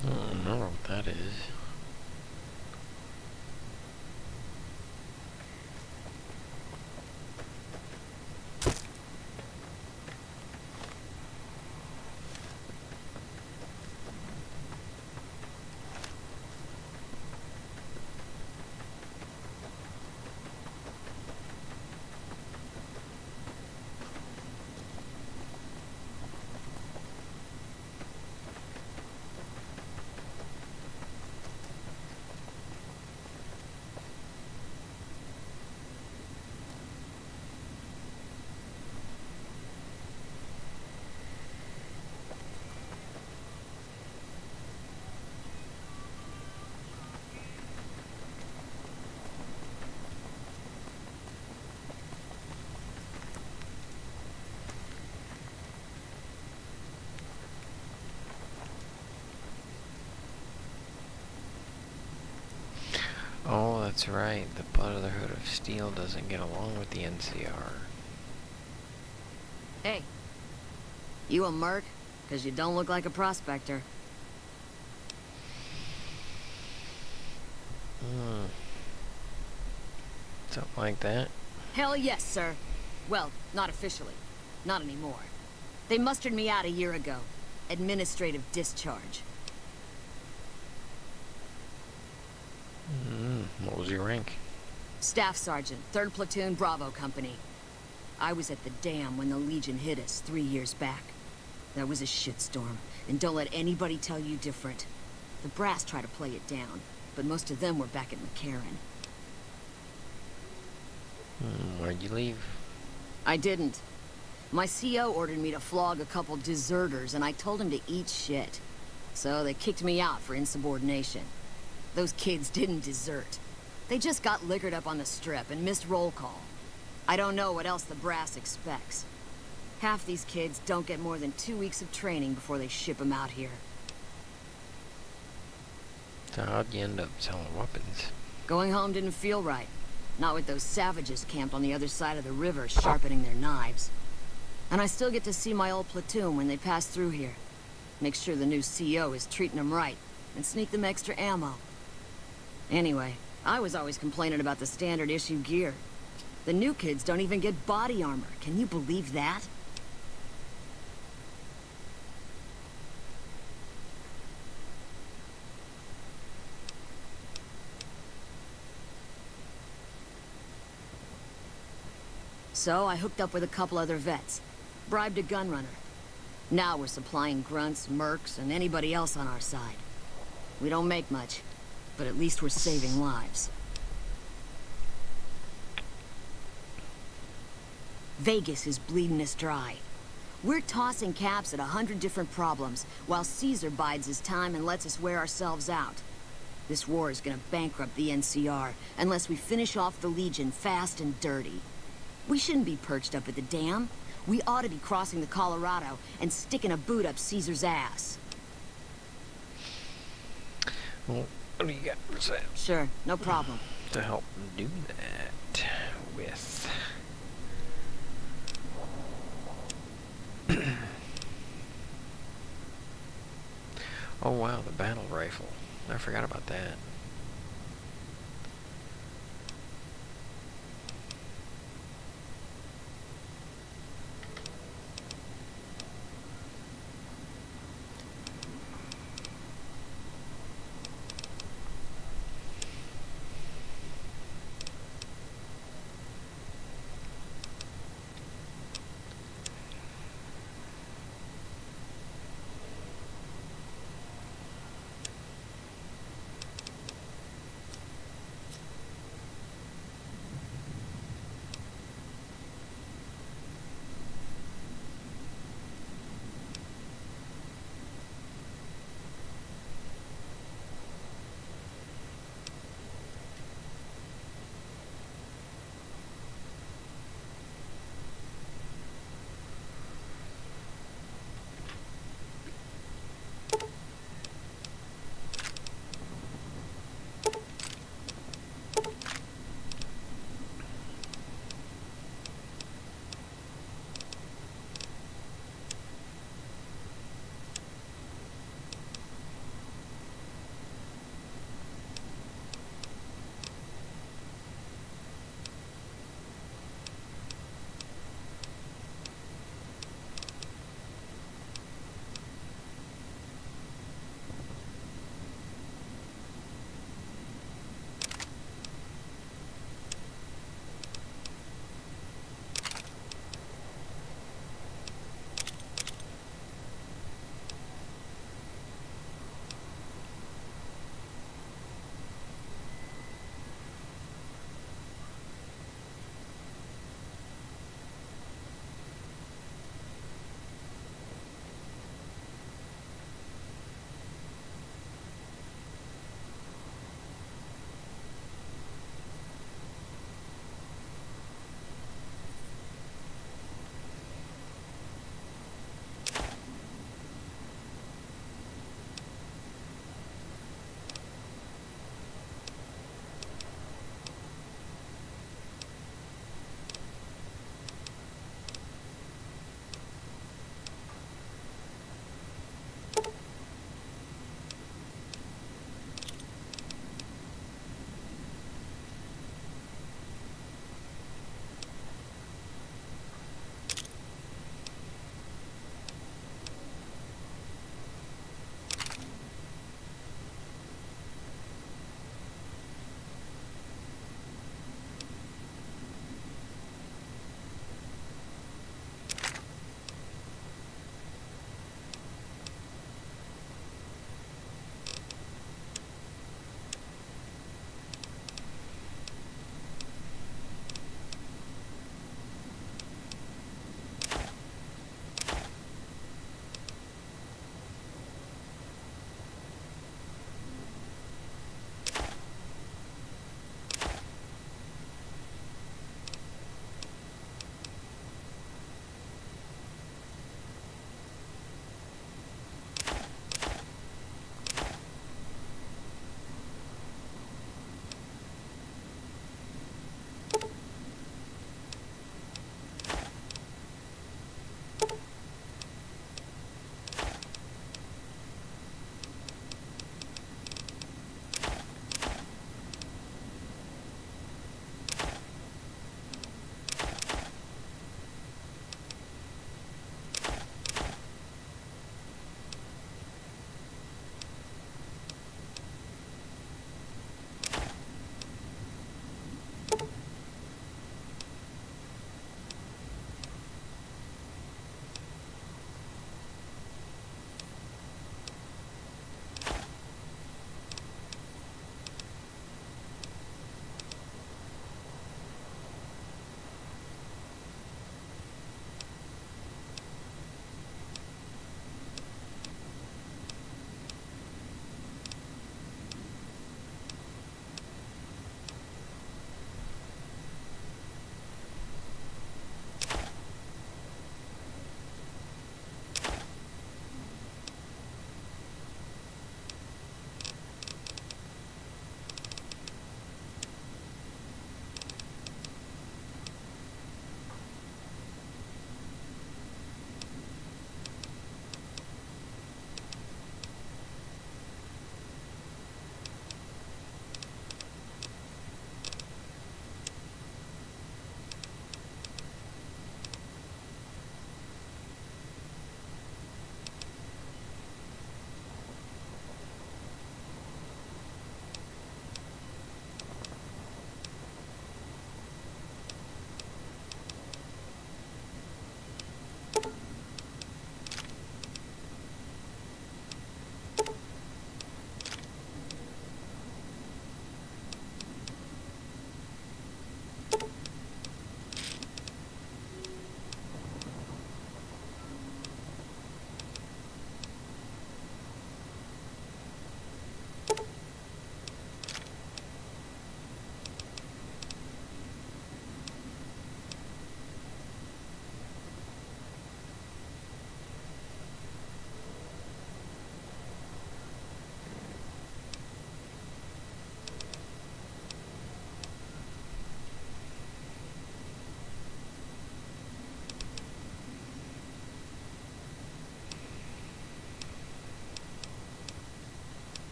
I don't know what that is. Oh, that's right. The Brotherhood of Steel doesn't get along with the NCR. Hey, you a merc? 'Cause you don't look like a prospector. Something like that. Hell yes, sir. Well, not officially. Not anymore. They mustered me out a year ago. Administrative discharge. What was your rank? Staff Sergeant, 3rd Platoon Bravo Company. I was at the dam when the Legion hit us 3 years back. That was a shitstorm, and don't let anybody tell you different. The brass tried to play it down, but most of them were back at McCarran. Why'd you leave? I didn't. My CO ordered me to flog a couple deserters, and I told him to eat shit. So they kicked me out for insubordination. Those kids didn't desert. They just got liquored up on the strip and missed roll call. I don't know what else the brass expects. Half these kids don't get more than 2 weeks of training before they ship them out here. So how'd you end up selling weapons? Going home didn't feel right. Not with those savages camped on the other side of the river sharpening their knives. And I still get to see my old platoon when they pass through here. Make sure the new CO is treating them right, and sneak them extra ammo. Anyway, I was always complaining about the standard issue gear. The new kids don't even get body armor. Can you believe that? So I hooked up with a couple other vets. Bribed a gun runner. Now we're supplying grunts, mercs, and anybody else on our side. We don't make much, but at least we're saving lives. Vegas is bleeding us dry. We're tossing caps at 100 different problems, while Caesar bides his time and lets us wear ourselves out. This war is gonna bankrupt the NCR, unless we finish off the Legion fast and dirty. We shouldn't be perched up at the dam. We ought to be crossing the Colorado and sticking a boot up Caesar's ass. Well, what do you got for that? Sure, no problem. To help do that with... Oh wow, the battle rifle. I forgot about that.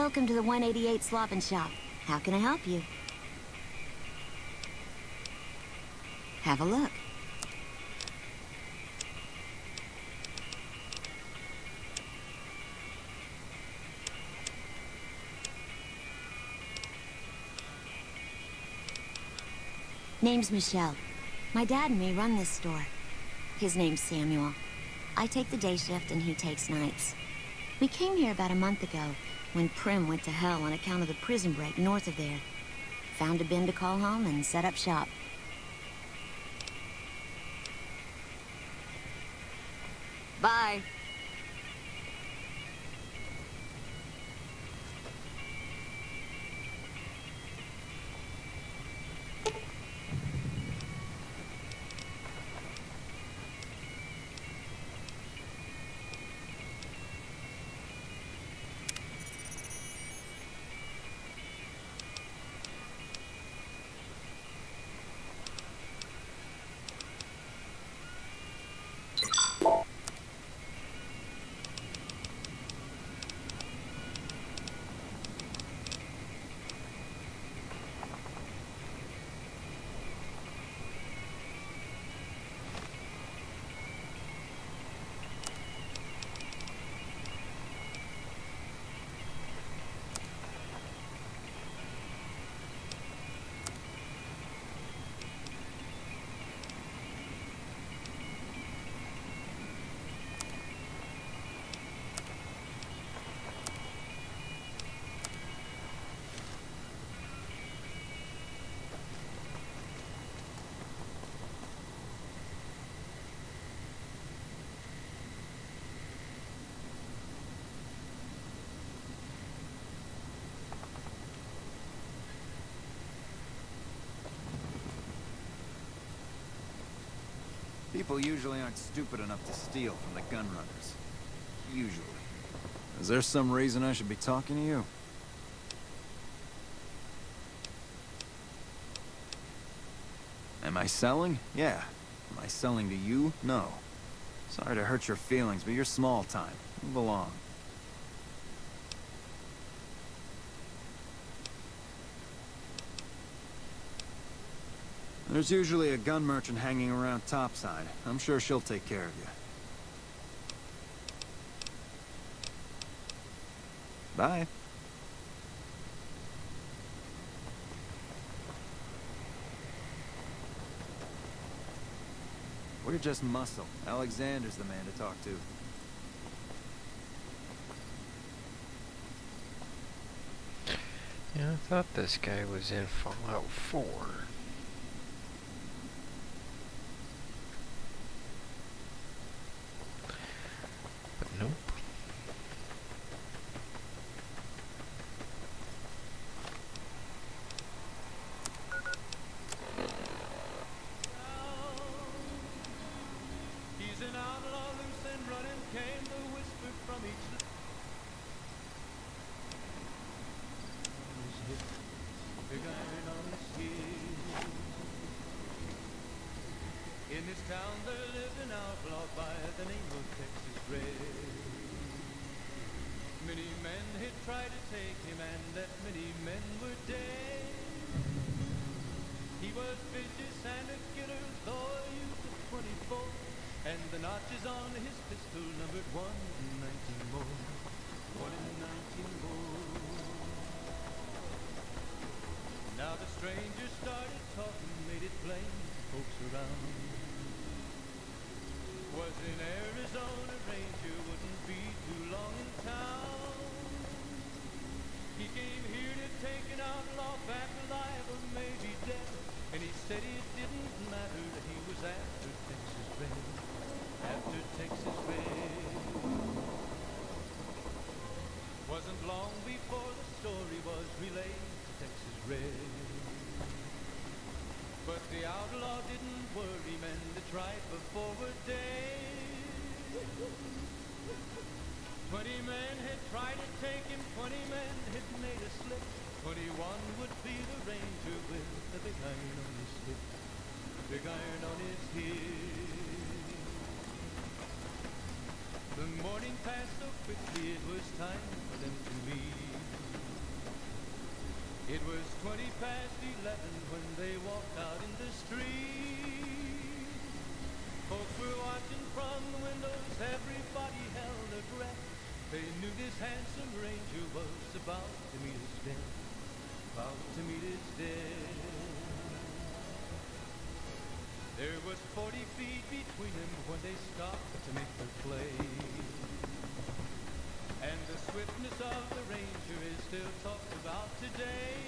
Welcome to the 188 Slop and Shop. How can I help you? Have a look. Name's Michelle. My dad and me run this store. His name's Samuel. I take the day shift and he takes nights. We came here about a month ago when Prim went to hell on account of the prison break north of there. Found a bin to call home and set up shop. Bye. People usually aren't stupid enough to steal from the gun runners. Usually. Is there some reason I should be talking to you? Am I selling? Yeah. Am I selling to you? No. Sorry to hurt your feelings, but you're small time. Move along. There's usually a gun merchant hanging around topside. I'm sure she'll take care of you. Bye. We're just muscle. Alexander's the man to talk to. Yeah, I thought this guy was in Fallout 4. But nope. He's an outlaw, loose and running, came the whisper from each big iron on his heel. In this town there lived an outlaw by the name of Texas Red. Many men had tried to take him, and that many men were dead. He was vicious and a killer, though a youth of 24, and the notches on his pistol numbered 1 in 19 more. 1 in 19 more. Now the stranger started talking, made it plain to folks around. Was in Arizona, ranger, wouldn't be too long in town. He came here to take an outlaw back alive or maybe dead, and he said it didn't matter that he was after Texas Red. After Texas Red. Wasn't long before the story was relayed to Texas Red. But the outlaw didn't worry, men that tried before were dead. 20 men had tried to take him, 20 men had made a slip. 21 would be the ranger with the big iron on his hip. Big iron on his hip. The morning passed so quickly it was time for them to leave. It was 20 past 11 when they walked out in the street. Folks were watching from the windows, everybody held their breath. They knew this handsome ranger was about to meet his death, about to meet his death. There was 40 feet between them when they stopped to make their play. And the swiftness of the ranger is still talked about today.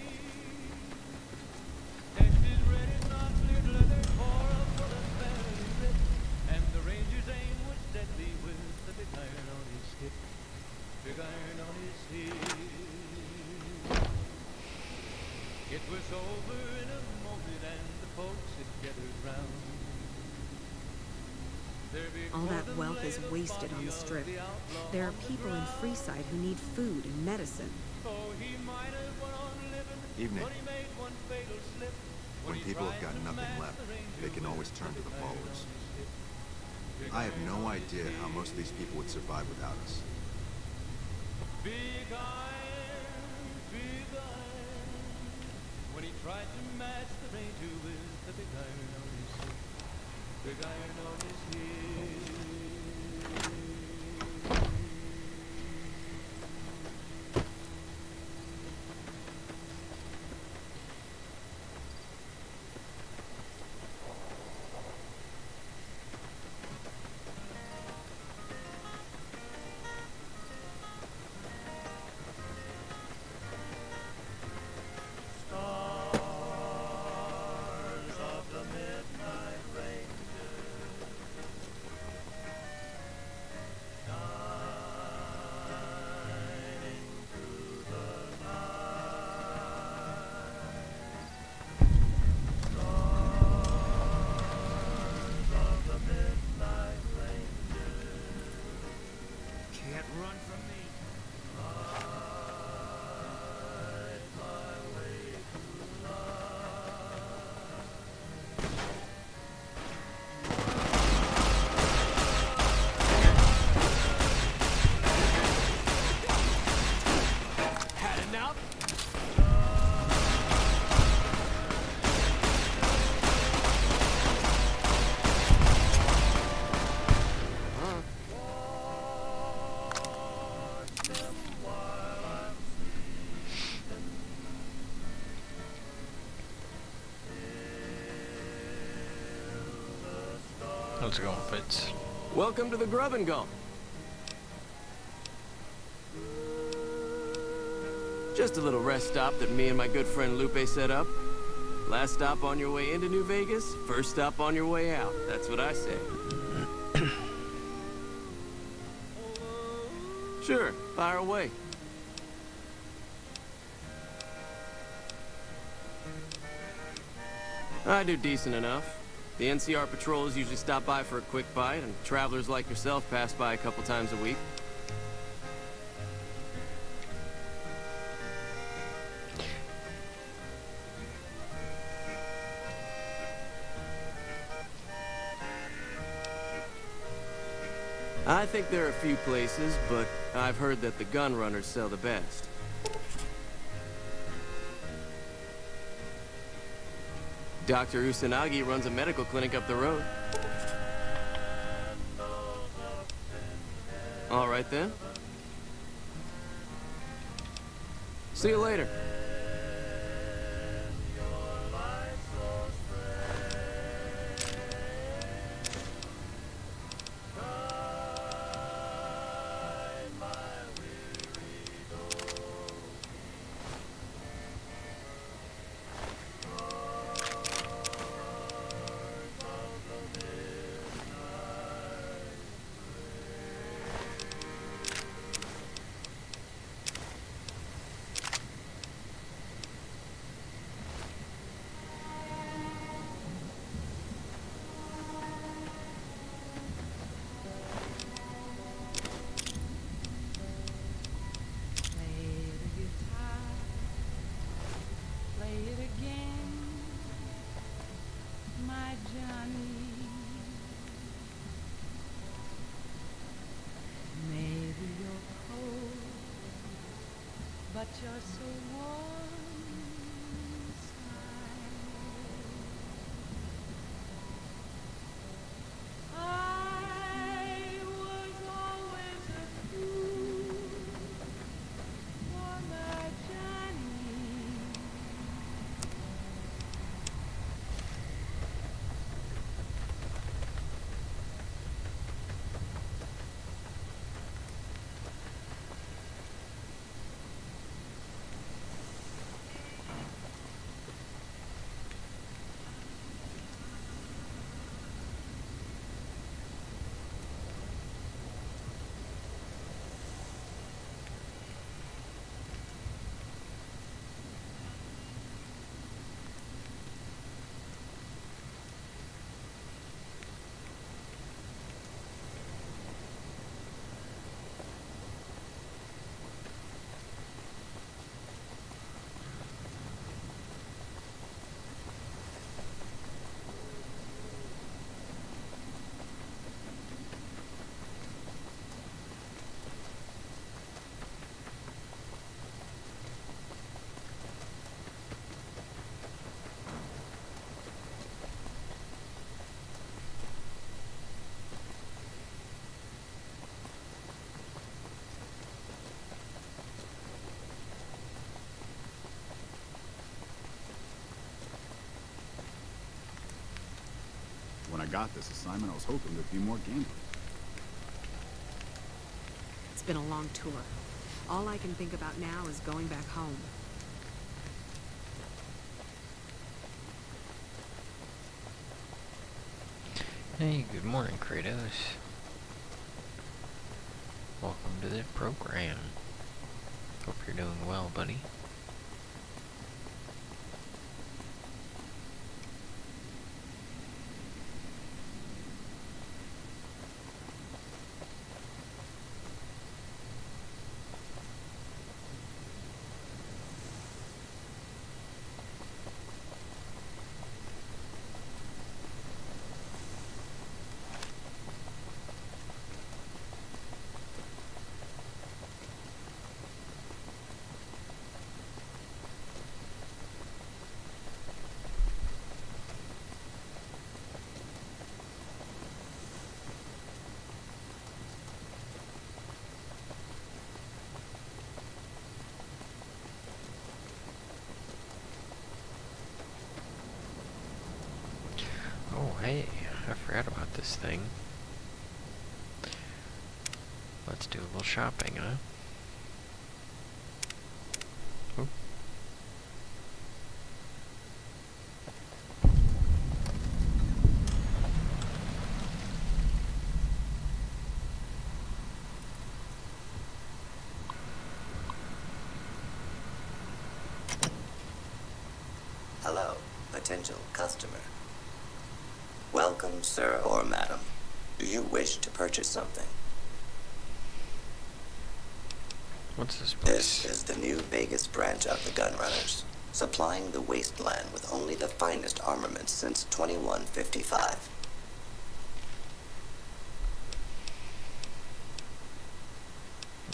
Texas red is not clear leather for a bullet barely ripped. And the ranger's aim was deadly with the big iron on his hip. Big iron on his hip. It was over in a moment and the folks had gathered round. All that wealth is wasted on the Strip. There are people in Freeside who need food and medicine. Evening. When people have got nothing left, they can always turn to the followers. I have no idea how most of these people would survive without us. Big iron, big iron. When he tried to match the ranger with the big iron on his hip. Big iron on his hip. How's it going, Fitz? Welcome to the Grub and Go. Just a little rest stop that me and my good friend Lupe set up. Last stop on your way into New Vegas, first stop on your way out. That's what I say. Sure, fire away. I do decent enough. The NCR patrols usually stop by for a quick bite, and travelers like yourself pass by a couple times a week. I think there are a few places, but I've heard that the gun runners sell the best. Dr. Usanagi runs a medical clinic up the road. All right then. See you later. But you're so warm I got this assignment, I was hoping there'd be more gambling. It's been a long tour. All I can think about now is going back home. Hey, good morning, Kratos. Welcome to the program. Hope you're doing well, buddy. Oh, hey, I forgot about this thing. Let's do a little shopping, huh? Oop. Hello, potential customer. Welcome, sir or madam. Do you wish to purchase something? What's this place? This is the new Vegas branch of the Gunrunners, supplying the wasteland with only the finest armaments since 2155.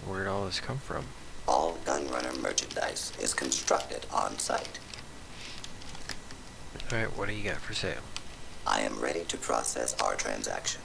Where'd all this come from? All Gunrunner merchandise is constructed on site. Alright, what do you got for sale? I am ready to process our transaction.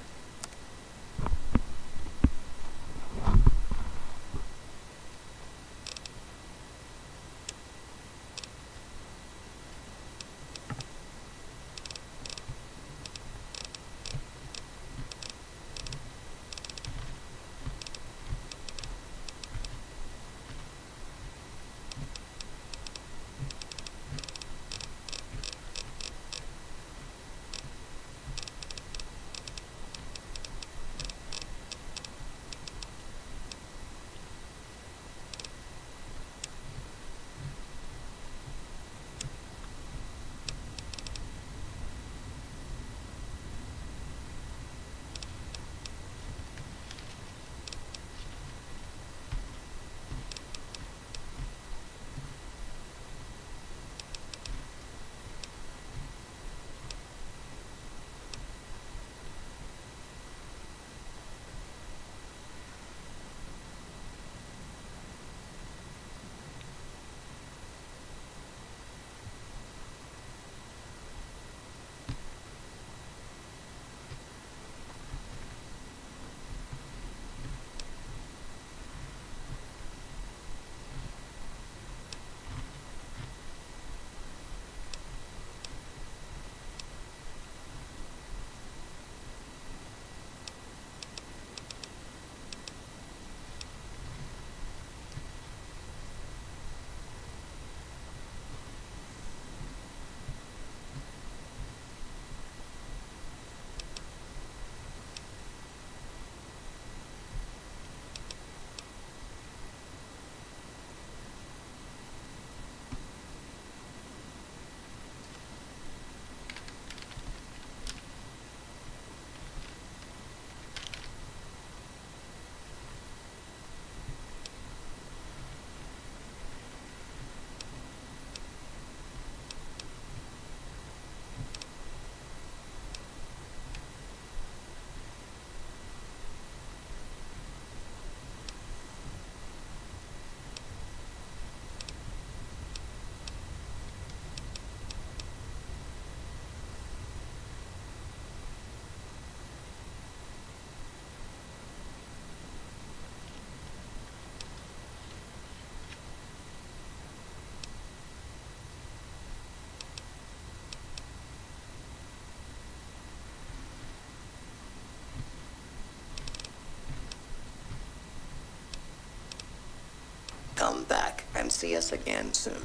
see us again soon.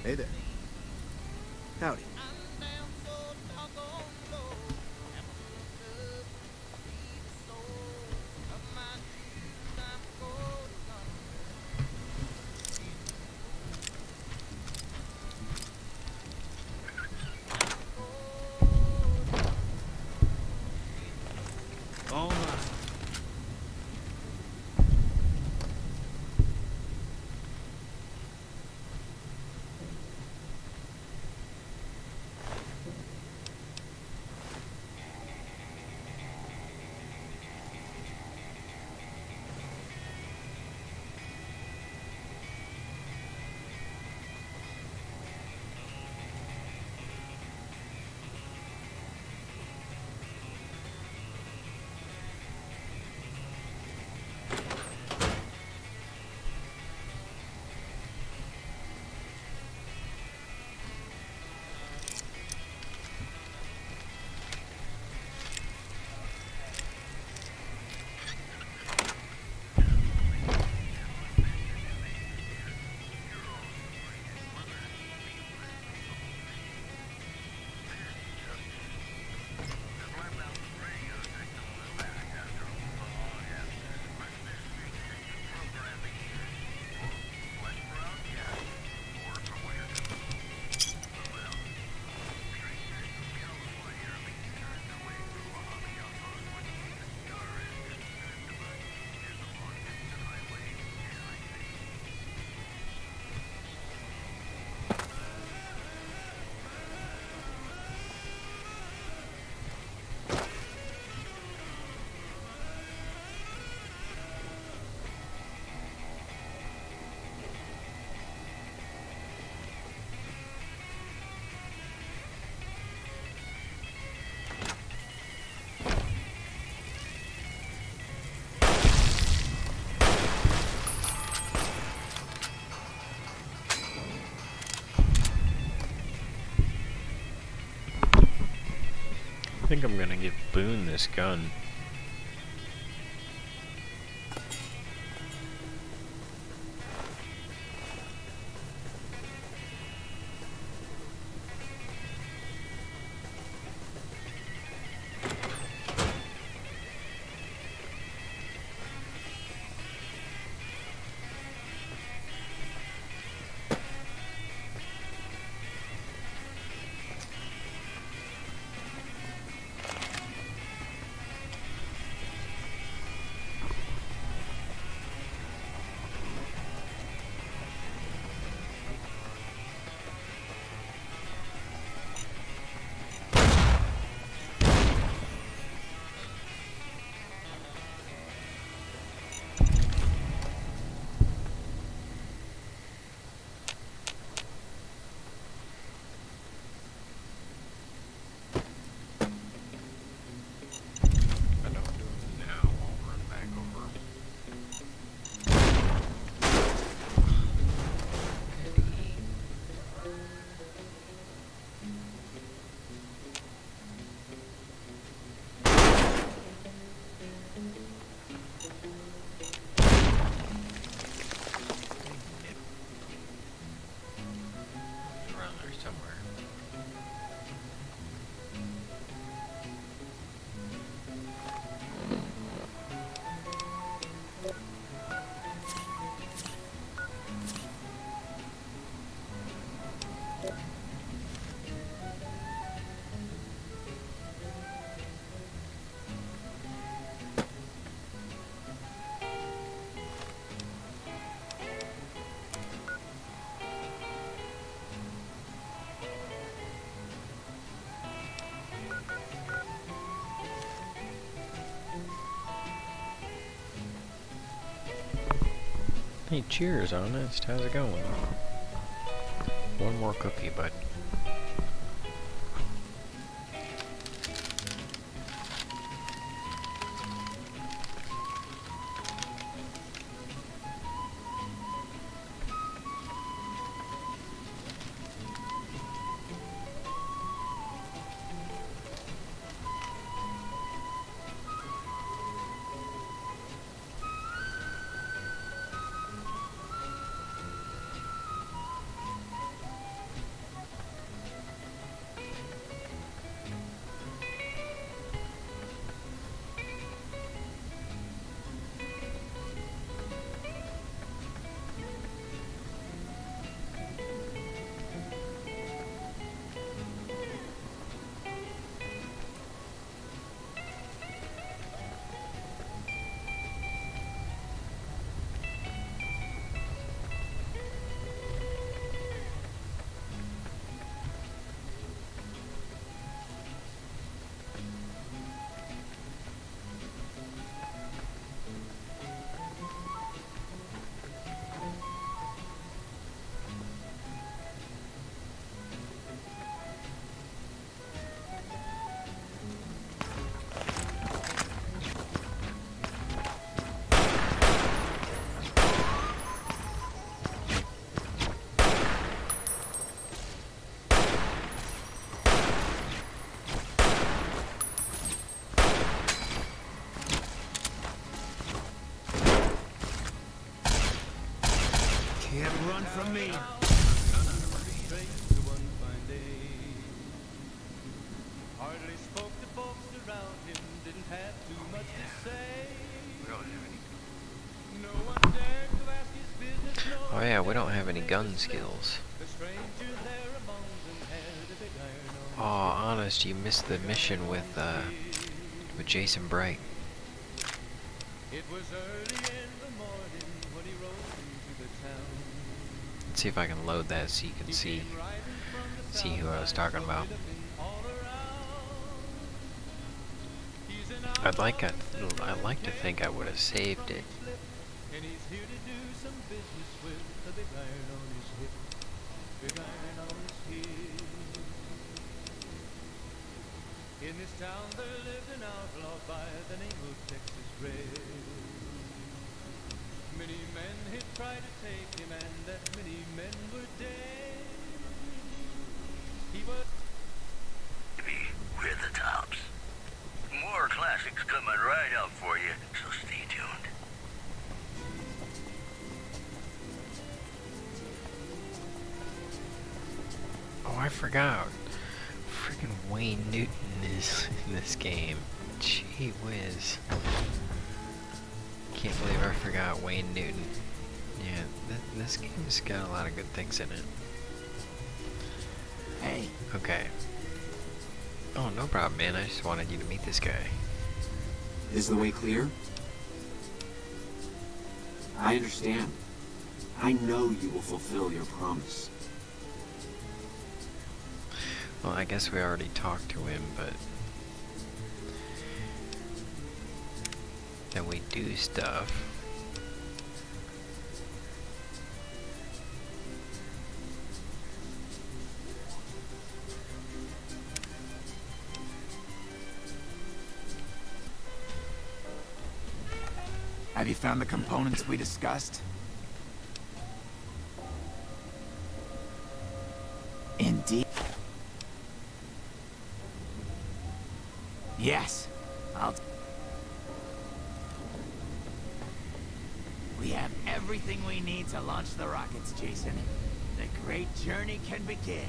Hey there. Howdy. All mine. I think I'm gonna give Boone this gun. Hey, cheers, Honest. How's it going? One more cookie, bud. Can't run from me. Hardly spoke to folks around him, didn't have too much to say. No one dared to ask his business, no. Oh yeah, we don't have any gun skills. The stranger there among them had a big iron Oh, Honest, you missed the mission with Jason Bright. It was early in the morning when he rode into the town. Let's see if I can load that so you can see who I was talking about. I'd like to think I would have saved it. And he's here to do some business with a big iron on his hip. Big iron on his hip. In this town there lived an outlaw by the name of Texas Red. Many men had tried to take him, and as many men were dead. He was... We're the tops. More classics coming right up for you, so stay tuned. Oh, I forgot. Freaking Wayne Newton is in this game. Gee whiz. Can't believe I forgot Wayne Newton. Yeah, this game's got a lot of good things in it. Hey. Okay. Oh, no problem, man. I just wanted you to meet this guy. Is the way clear? I understand. I know you will fulfill your promise. Well, I guess we already talked to him, but then we do stuff. Have you found the components we discussed? Indeed. Yes. We have everything we need to launch the rockets, Jason. The great journey can begin.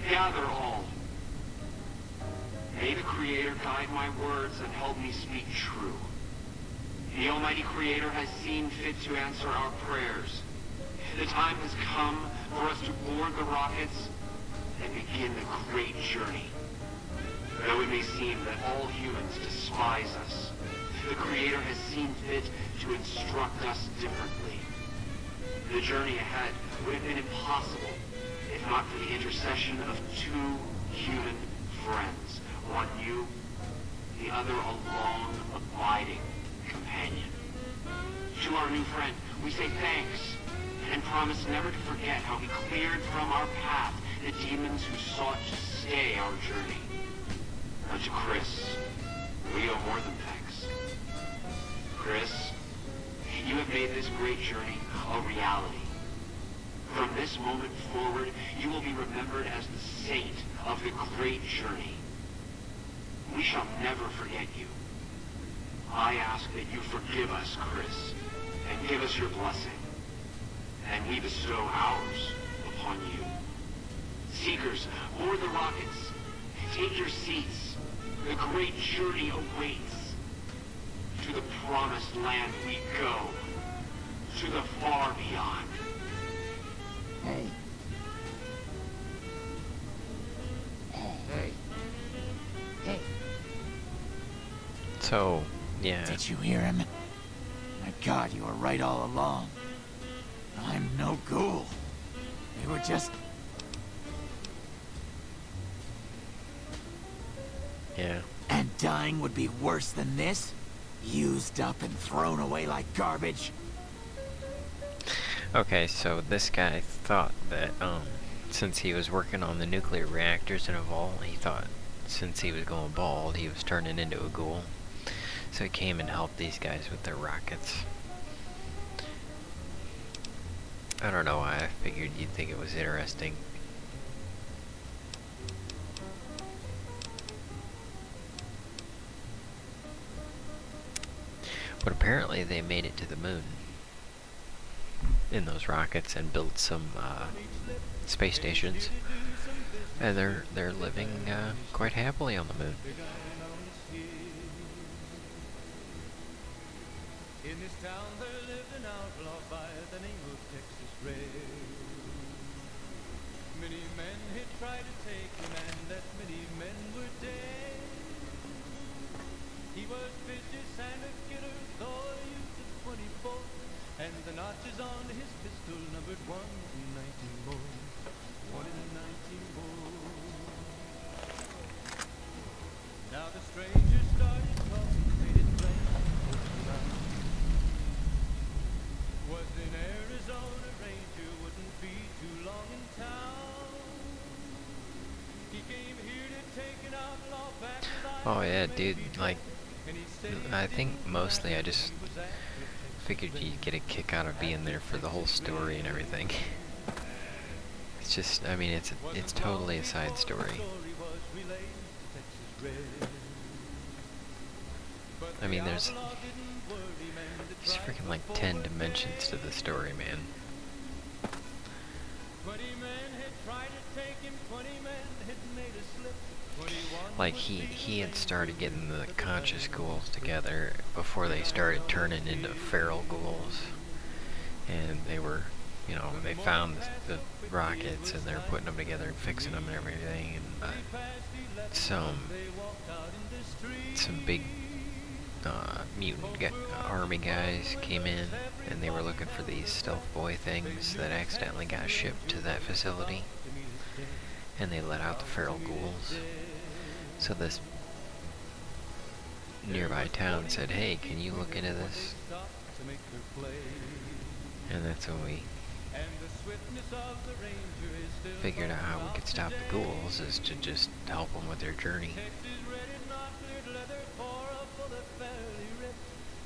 Gather all. May the Creator guide my words and help me speak true. The Almighty Creator has seen fit to answer our prayers. The time has come for us to board the rockets and begin the great journey. Though it may seem that all humans despise us, the Creator has seen fit to instruct us differently. The journey ahead would have been impossible if not for the intercession of two human friends, one you the other a long, abiding companion. To our new friend, we say thanks, and promise never to forget how he cleared from our path the demons who sought to stay our journey. And to Chris, we owe more than thanks. Chris, you have made this great journey a reality. From this moment forward, you will be remembered as the saint of the great journey. We shall never forget you. I ask that you forgive us, Chris, and give us your blessing. And we bestow ours upon you. Seekers, board the rockets. Take your seats. The great journey awaits. To the promised land we go. To the far beyond. Hey. Hey. Hey. So, yeah. Did you hear him? My God, you were right all along. I'm no ghoul. We were just... Yeah. And dying would be worse than this? Used up and thrown away like garbage? Okay, so this guy thought that, since he was working on the nuclear reactors in a vault, he thought since he was going bald, he was turning into a ghoul. So he came and helped these guys with their rockets. I don't know why I figured you'd think it was interesting. But apparently they made it to the moon in those rockets and built some space stations, and they're living quite happily on the moon. In this town there lived an outlaw by the name of Texas Red. Many men had tried to take him, and that many men were dead. He was vicious and a killer, though he used a 24, and the notches on his pistol numbered 1 in 19 more. 1 in 19 more. Now the stranger started talking, made it plain to folks around. Was in Arizona, ranger wouldn't be too long in town. He came here to take an outlaw back to life. Oh yeah, dude, like, I think mostly I just figured you'd get a kick out of being there for the whole story and everything. It's just, I mean, it's totally a side story. I mean, there's freaking like 10 dimensions to the story, man. Like, he had started getting the conscious ghouls together before they started turning into feral ghouls. And they were, you know, they found the rockets and they're putting them together and fixing them and everything. And some big mutant army guys came in and they were looking for these stealth boy things that accidentally got shipped to that facility. And they let out the feral ghouls. So this nearby town said, hey, can you look into this? And that's when we figured out how we could stop the ghouls, is to just help them with their journey.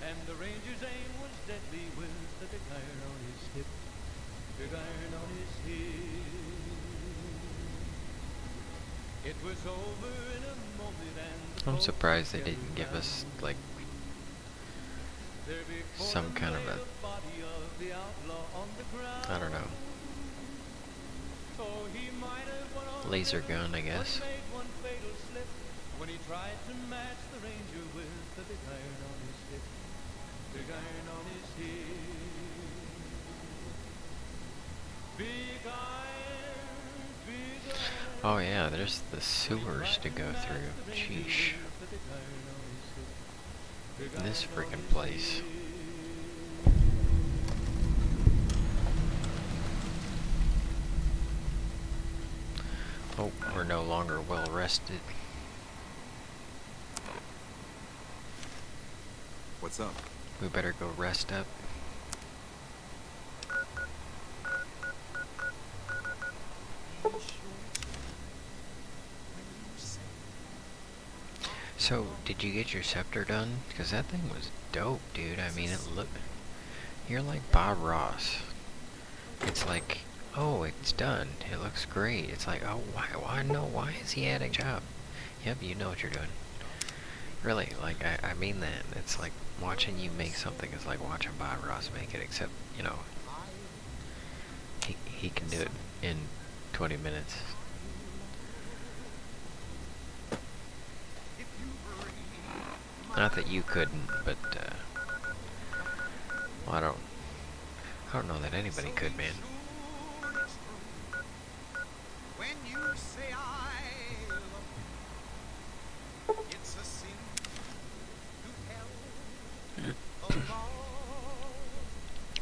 And the ranger's aim was deadly with the big iron on his hip. Big iron on his hip. It was over in a moment and I'm surprised they didn't give us, like, some kind of a, I don't know, laser gun, I guess. When he tried to match the ranger with the big iron on his hip. Big iron on his hip. Big iron, big iron. Oh yeah, there's the sewers to go through. Sheesh. This freaking place. Oh, we're no longer well rested. What's up? We better go rest up. So, did you get your scepter done? Because that thing was dope, dude. I mean, it looked... You're like Bob Ross. It's like, oh, it's done. It looks great. It's like, oh, why is he adding job? Yep, you know what you're doing. Really, like, I mean that. It's like, watching you make something is like watching Bob Ross make it, except, you know, he can do it in 20 minutes. Not that you couldn't, but, well, I don't know that anybody could, man.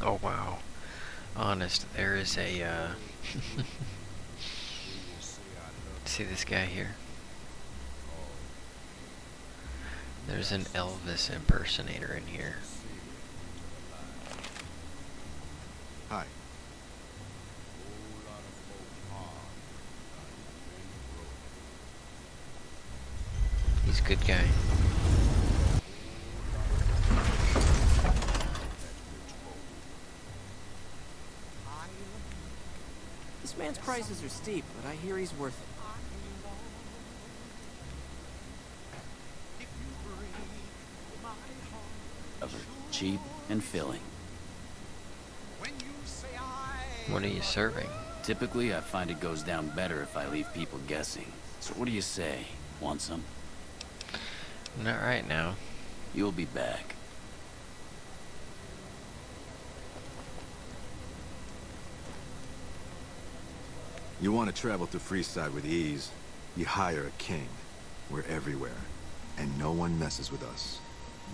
Oh, wow. Honest, there is a, see this guy here? There's an Elvis impersonator in here. Hi. He's a good guy. This man's prices are steep, but I hear he's worth it. Cheap and filling. What are you serving? Typically, I find it goes down better if I leave people guessing. So what do you say? Want some? Not right now. You'll be back. You want to travel through Freeside with ease, you hire a king. We're everywhere, and no one messes with us.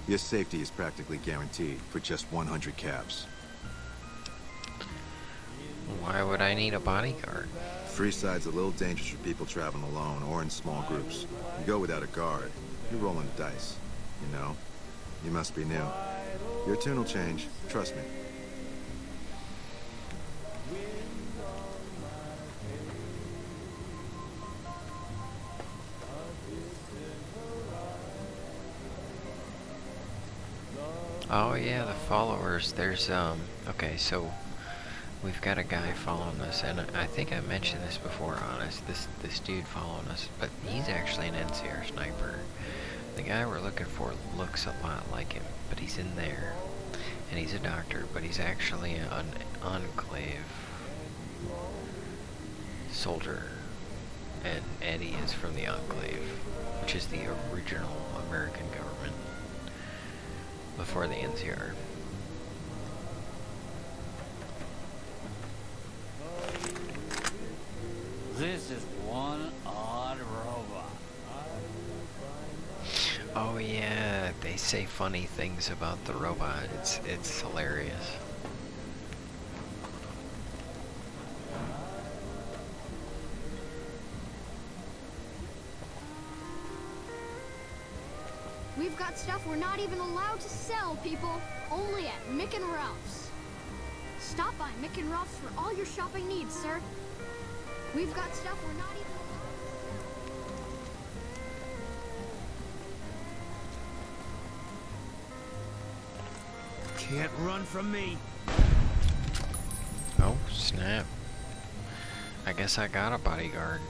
Your safety is practically guaranteed for just 100 cabs. Why would I need a bodyguard? Freeside's a little dangerous for people traveling alone or in small groups. You go without a guard, you're rolling the dice. You know? You must be new. Your tune will change, trust me. Oh yeah, the followers. There's okay, so we've got a guy following us, and I think I mentioned this before, honest. This dude following us, but he's actually an NCR sniper. The guy we're looking for looks a lot like him, but he's in there, and he's a doctor, but he's actually an Enclave soldier, and Eddie is from the Enclave, which is the original American government before the NCR. This is one odd robot. Oh yeah, they say funny things about the robot. It's hilarious. We've got stuff we're not even allowed to sell, people. Only at Mick and Ralph's. Stop by Mick and Ralph's for all your shopping needs, sir. We've got stuff we're not even allowed. Can't run from me. Oh, snap. I guess I got a bodyguard.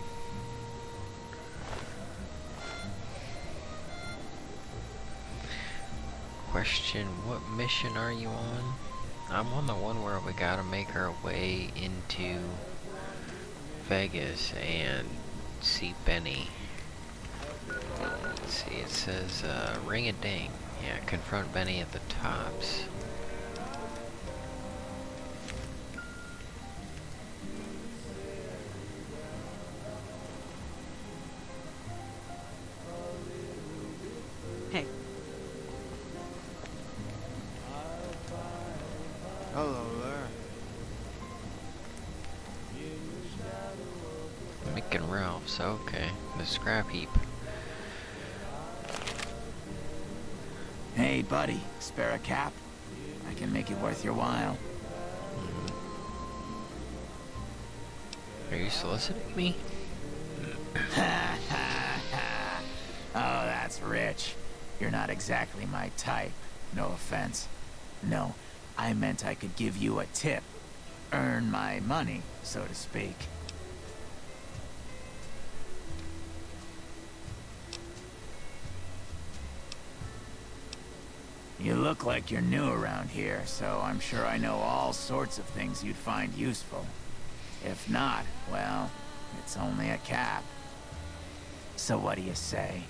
Question, what mission are you on? I'm on the one where we gotta make our way into Vegas and see Benny. Let's see, it says ring-a-ding. Yeah, confront Benny at the tops. Hey. Hello there. Mick and Ralph's, okay. The scrap heap. Hey, buddy, spare a cap? I can make it worth your while. Are you soliciting me? Oh, that's rich. You're not exactly my type. No offense. No, I meant I could give you a tip. Earn my money, so to speak. You look like you're new around here, so I'm sure I know all sorts of things you'd find useful. If not, well, it's only a cap. So what do you say?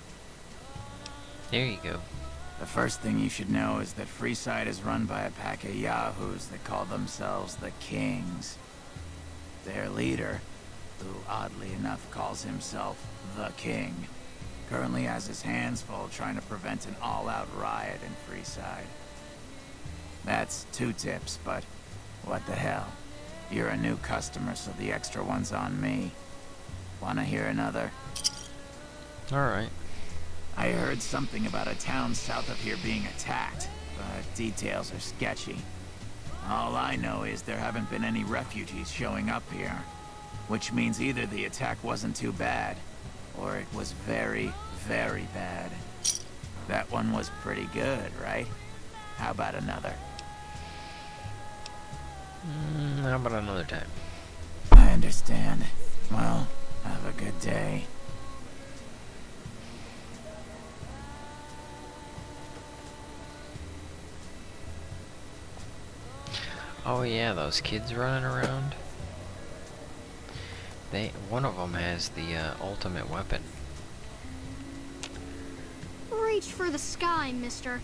There you go. The first thing you should know is that Freeside is run by a pack of yahoos that call themselves the Kings. Their leader, who oddly enough calls himself the King, currently has his hands full trying to prevent an all-out riot in Freeside. That's 2 tips, but what the hell? You're a new customer, so the extra one's on me. Wanna hear another? Alright. I heard something about a town south of here being attacked, but details are sketchy. All I know is there haven't been any refugees showing up here, which means either the attack wasn't too bad, or it was very, very bad. That one was pretty good, right? How about another? How about another time? I understand. Well, have a good day. Oh yeah, those kids running around. One of them has the ultimate weapon. Reach for the sky, mister.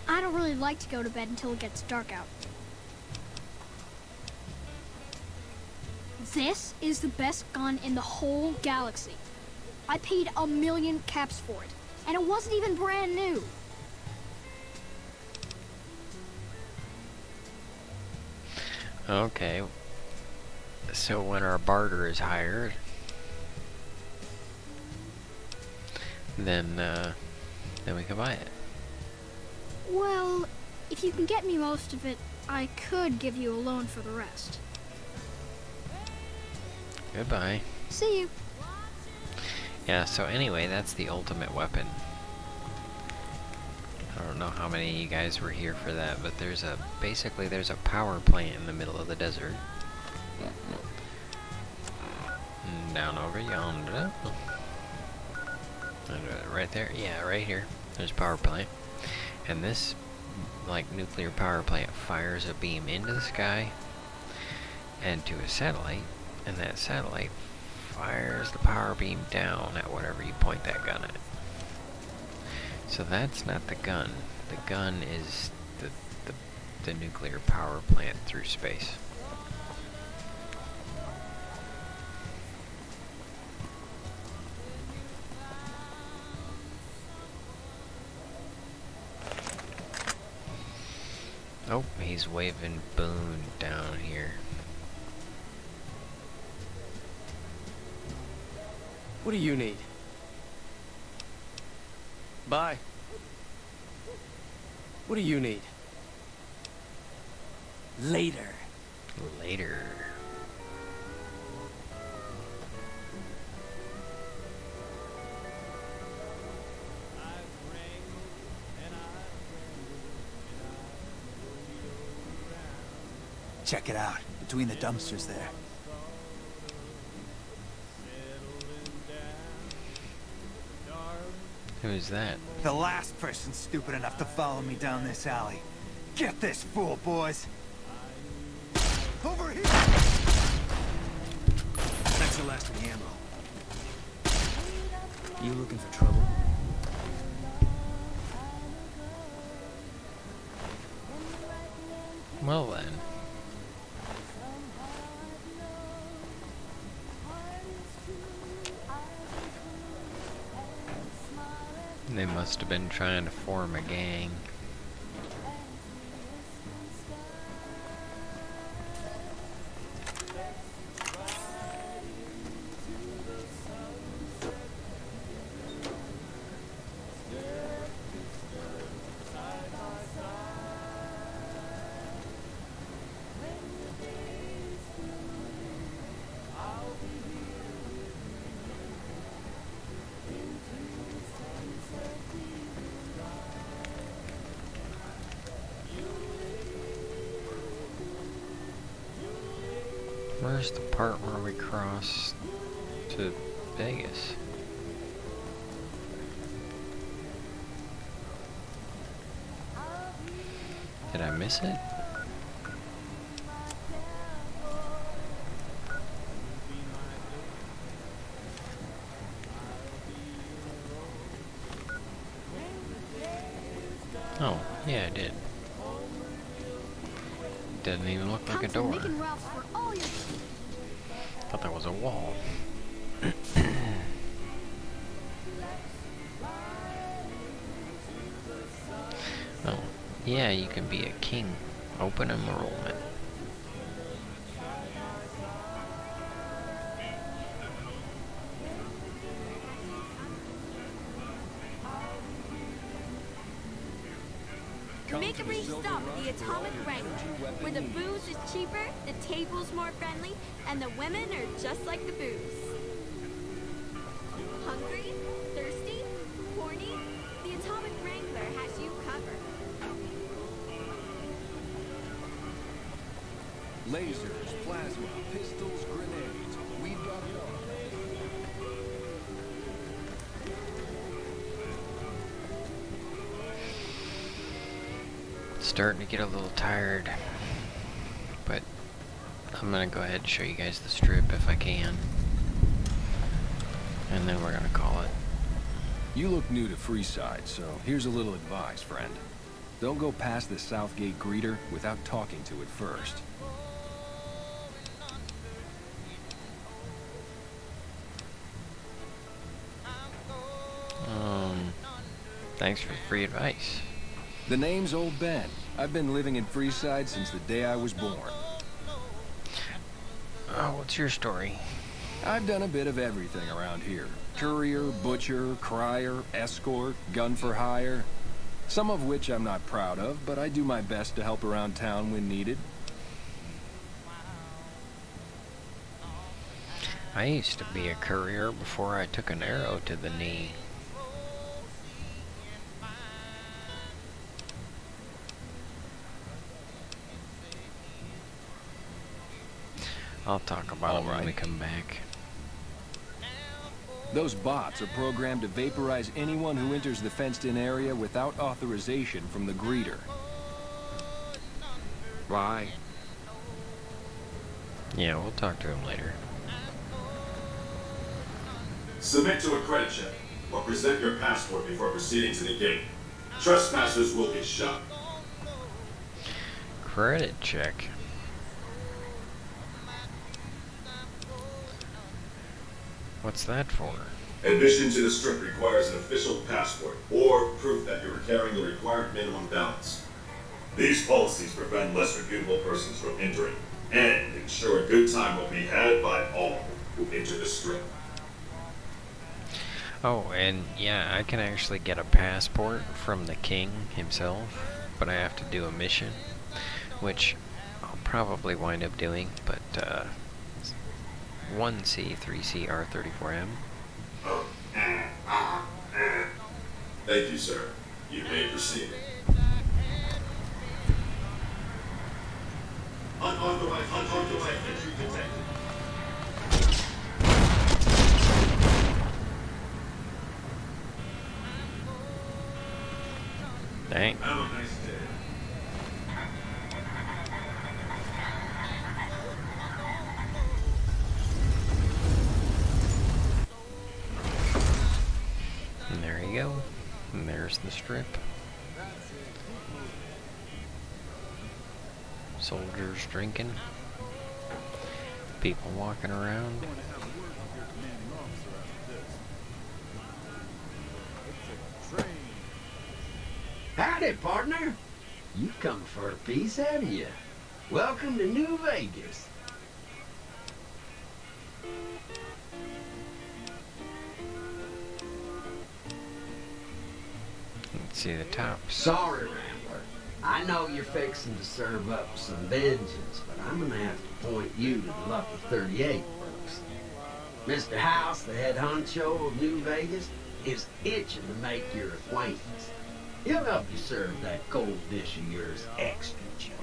I don't really like to go to bed until it gets dark out. This is the best gun in the whole galaxy. I paid 1,000,000 caps for it, and it wasn't even brand new. Okay. So when our barter is higher, then we can buy it. Well, if you can get me most of it, I could give you a loan for the rest. Goodbye. See you. Yeah, so anyway, that's the ultimate weapon. I don't know how many of you guys were here for that, but basically there's a power plant in the middle of the desert. Down over yonder. Right there? Yeah, right here. There's a power plant. And this, like, nuclear power plant fires a beam into the sky and to a satellite, and that satellite fires the power beam down at whatever you point that gun at. So that's not the gun. The gun is the nuclear power plant through space. Oh, he's waving Boone down here. What do you need? Bye. What do you need? Later. Later. Check it out, between the dumpsters there. Who's that? The last person stupid enough to follow me down this alley. Get this fool, boys! Over here! That's your last of the ammo. You looking for trouble? Well then. They must have been trying to form a gang. Where's the part where we cross to Vegas? Did I miss it? Oh, yeah, I did. Doesn't even look like a door. Thought that was a wall. Oh, yeah, you can be a king. Open enrollment. Make a brief stop at the Atomic Wrangler, where the booze is cheaper, the table's more friendly, and the women are just like the booze. Hungry? Thirsty? Horny? The Atomic Wrangler has you covered. Lasers, plasma, pistols, grenades. We've got it all. Starting to get a little tired, but I'm gonna go ahead and show you guys the strip if I can, and then we're gonna call it. You look new to Freeside, so here's a little advice, friend. Don't go past the Southgate greeter without talking to it first. Thanks for the free advice. The name's Old Ben. I've been living in Freeside since the day I was born. Oh, what's your story? I've done a bit of everything around here. Courier, butcher, crier, escort, gun for hire. Some of which I'm not proud of, but I do my best to help around town when needed. I used to be a courier before I took an arrow to the knee. I'll talk about it when we come back. Those bots are programmed to vaporize anyone who enters the fenced-in area without authorization from the greeter. Why? Yeah, we'll talk to him later. Submit to a credit check, or present your passport before proceeding to the gate. Trespassers will be shot. Credit check. What's that for? Admission to the strip requires an official passport, or proof that you are carrying the required minimum balance. These policies prevent less reputable persons from entering, and ensure a good time will be had by all who enter the strip. Oh, and yeah, I can actually get a passport from the king himself, but I have to do a mission, which I'll probably wind up doing, but 1C, 3C, R34M. Thank you, sir. You may proceed. Unauthorized entry detected. Dang. Have a nice day. And there you go. And there's the strip. Soldiers drinking. People walking around. Howdy, partner. You come for a piece, have you? Welcome to New Vegas. Let's see the top. Sorry, Rambler. I know you're fixing to serve up some vengeance, but I'm gonna have to point you to the Lucky 38 folks. Mr. House, the head honcho of New Vegas, is itching to make your acquaintance. He'll help you serve that cold dish of yours extra chili.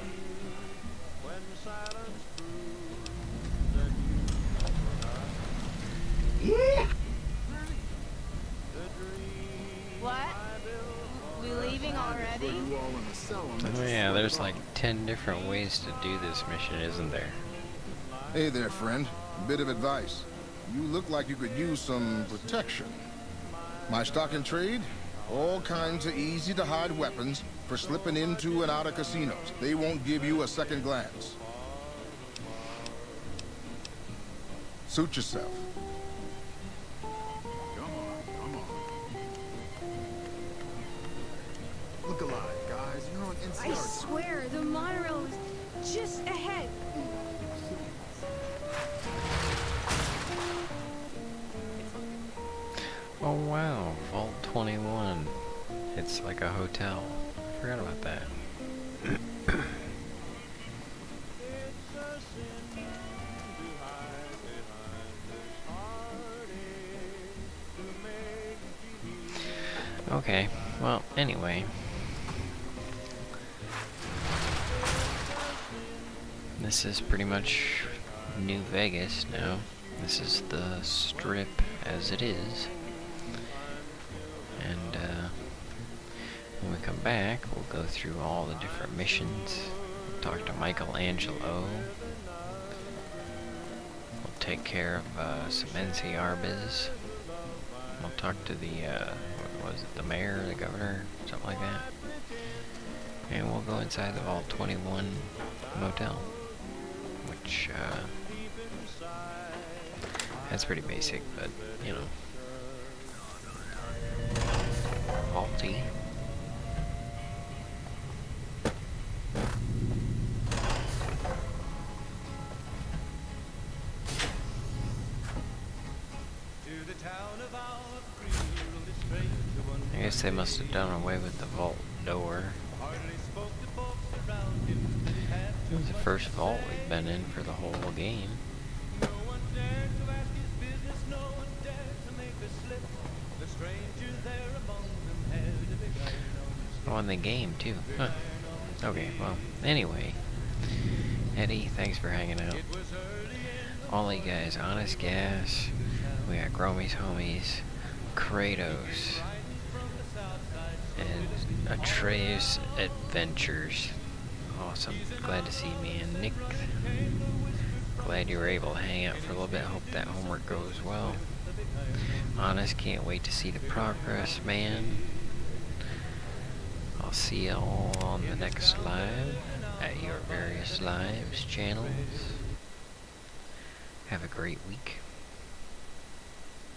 there's like 10 different ways to do this mission, isn't there? Hey there, friend. A bit of advice. You look like you could use some protection. My stock in trade? All kinds of easy-to-hide weapons for slipping into and out of casinos. They won't give you a second glance. Suit yourself. Come on. Look alive, guys. You're on NCR. I swear, the monorail is just ahead. Oh wow, Vault 21. It's like a hotel. Forgot about that. Okay, well, anyway. This is pretty much New Vegas now. This is the strip as it is. And when we come back, we'll go through all the different missions. Talk to Michelangelo. We'll take care of some NCR biz. We'll talk to the, what was it, the mayor, the governor, something like that. And we'll go inside the Vault 21 motel. Which, that's pretty basic, but, you know. Vaulty. I guess they must have done away with the vault door. It was the first vault we've been in for the whole game. Oh, in the game too. Huh. Okay, well, anyway. Eddie, thanks for hanging out. All you guys, Honest Gas, we got Growmiez, Homiez, Kratos, and Atreus Adventures. Awesome. Glad to see you, man. Nick, glad you were able to hang out for a little bit. Hope that homework goes well. Honest, can't wait to see the progress, man. I'll see you all on the next live at your various lives channels. Have a great week.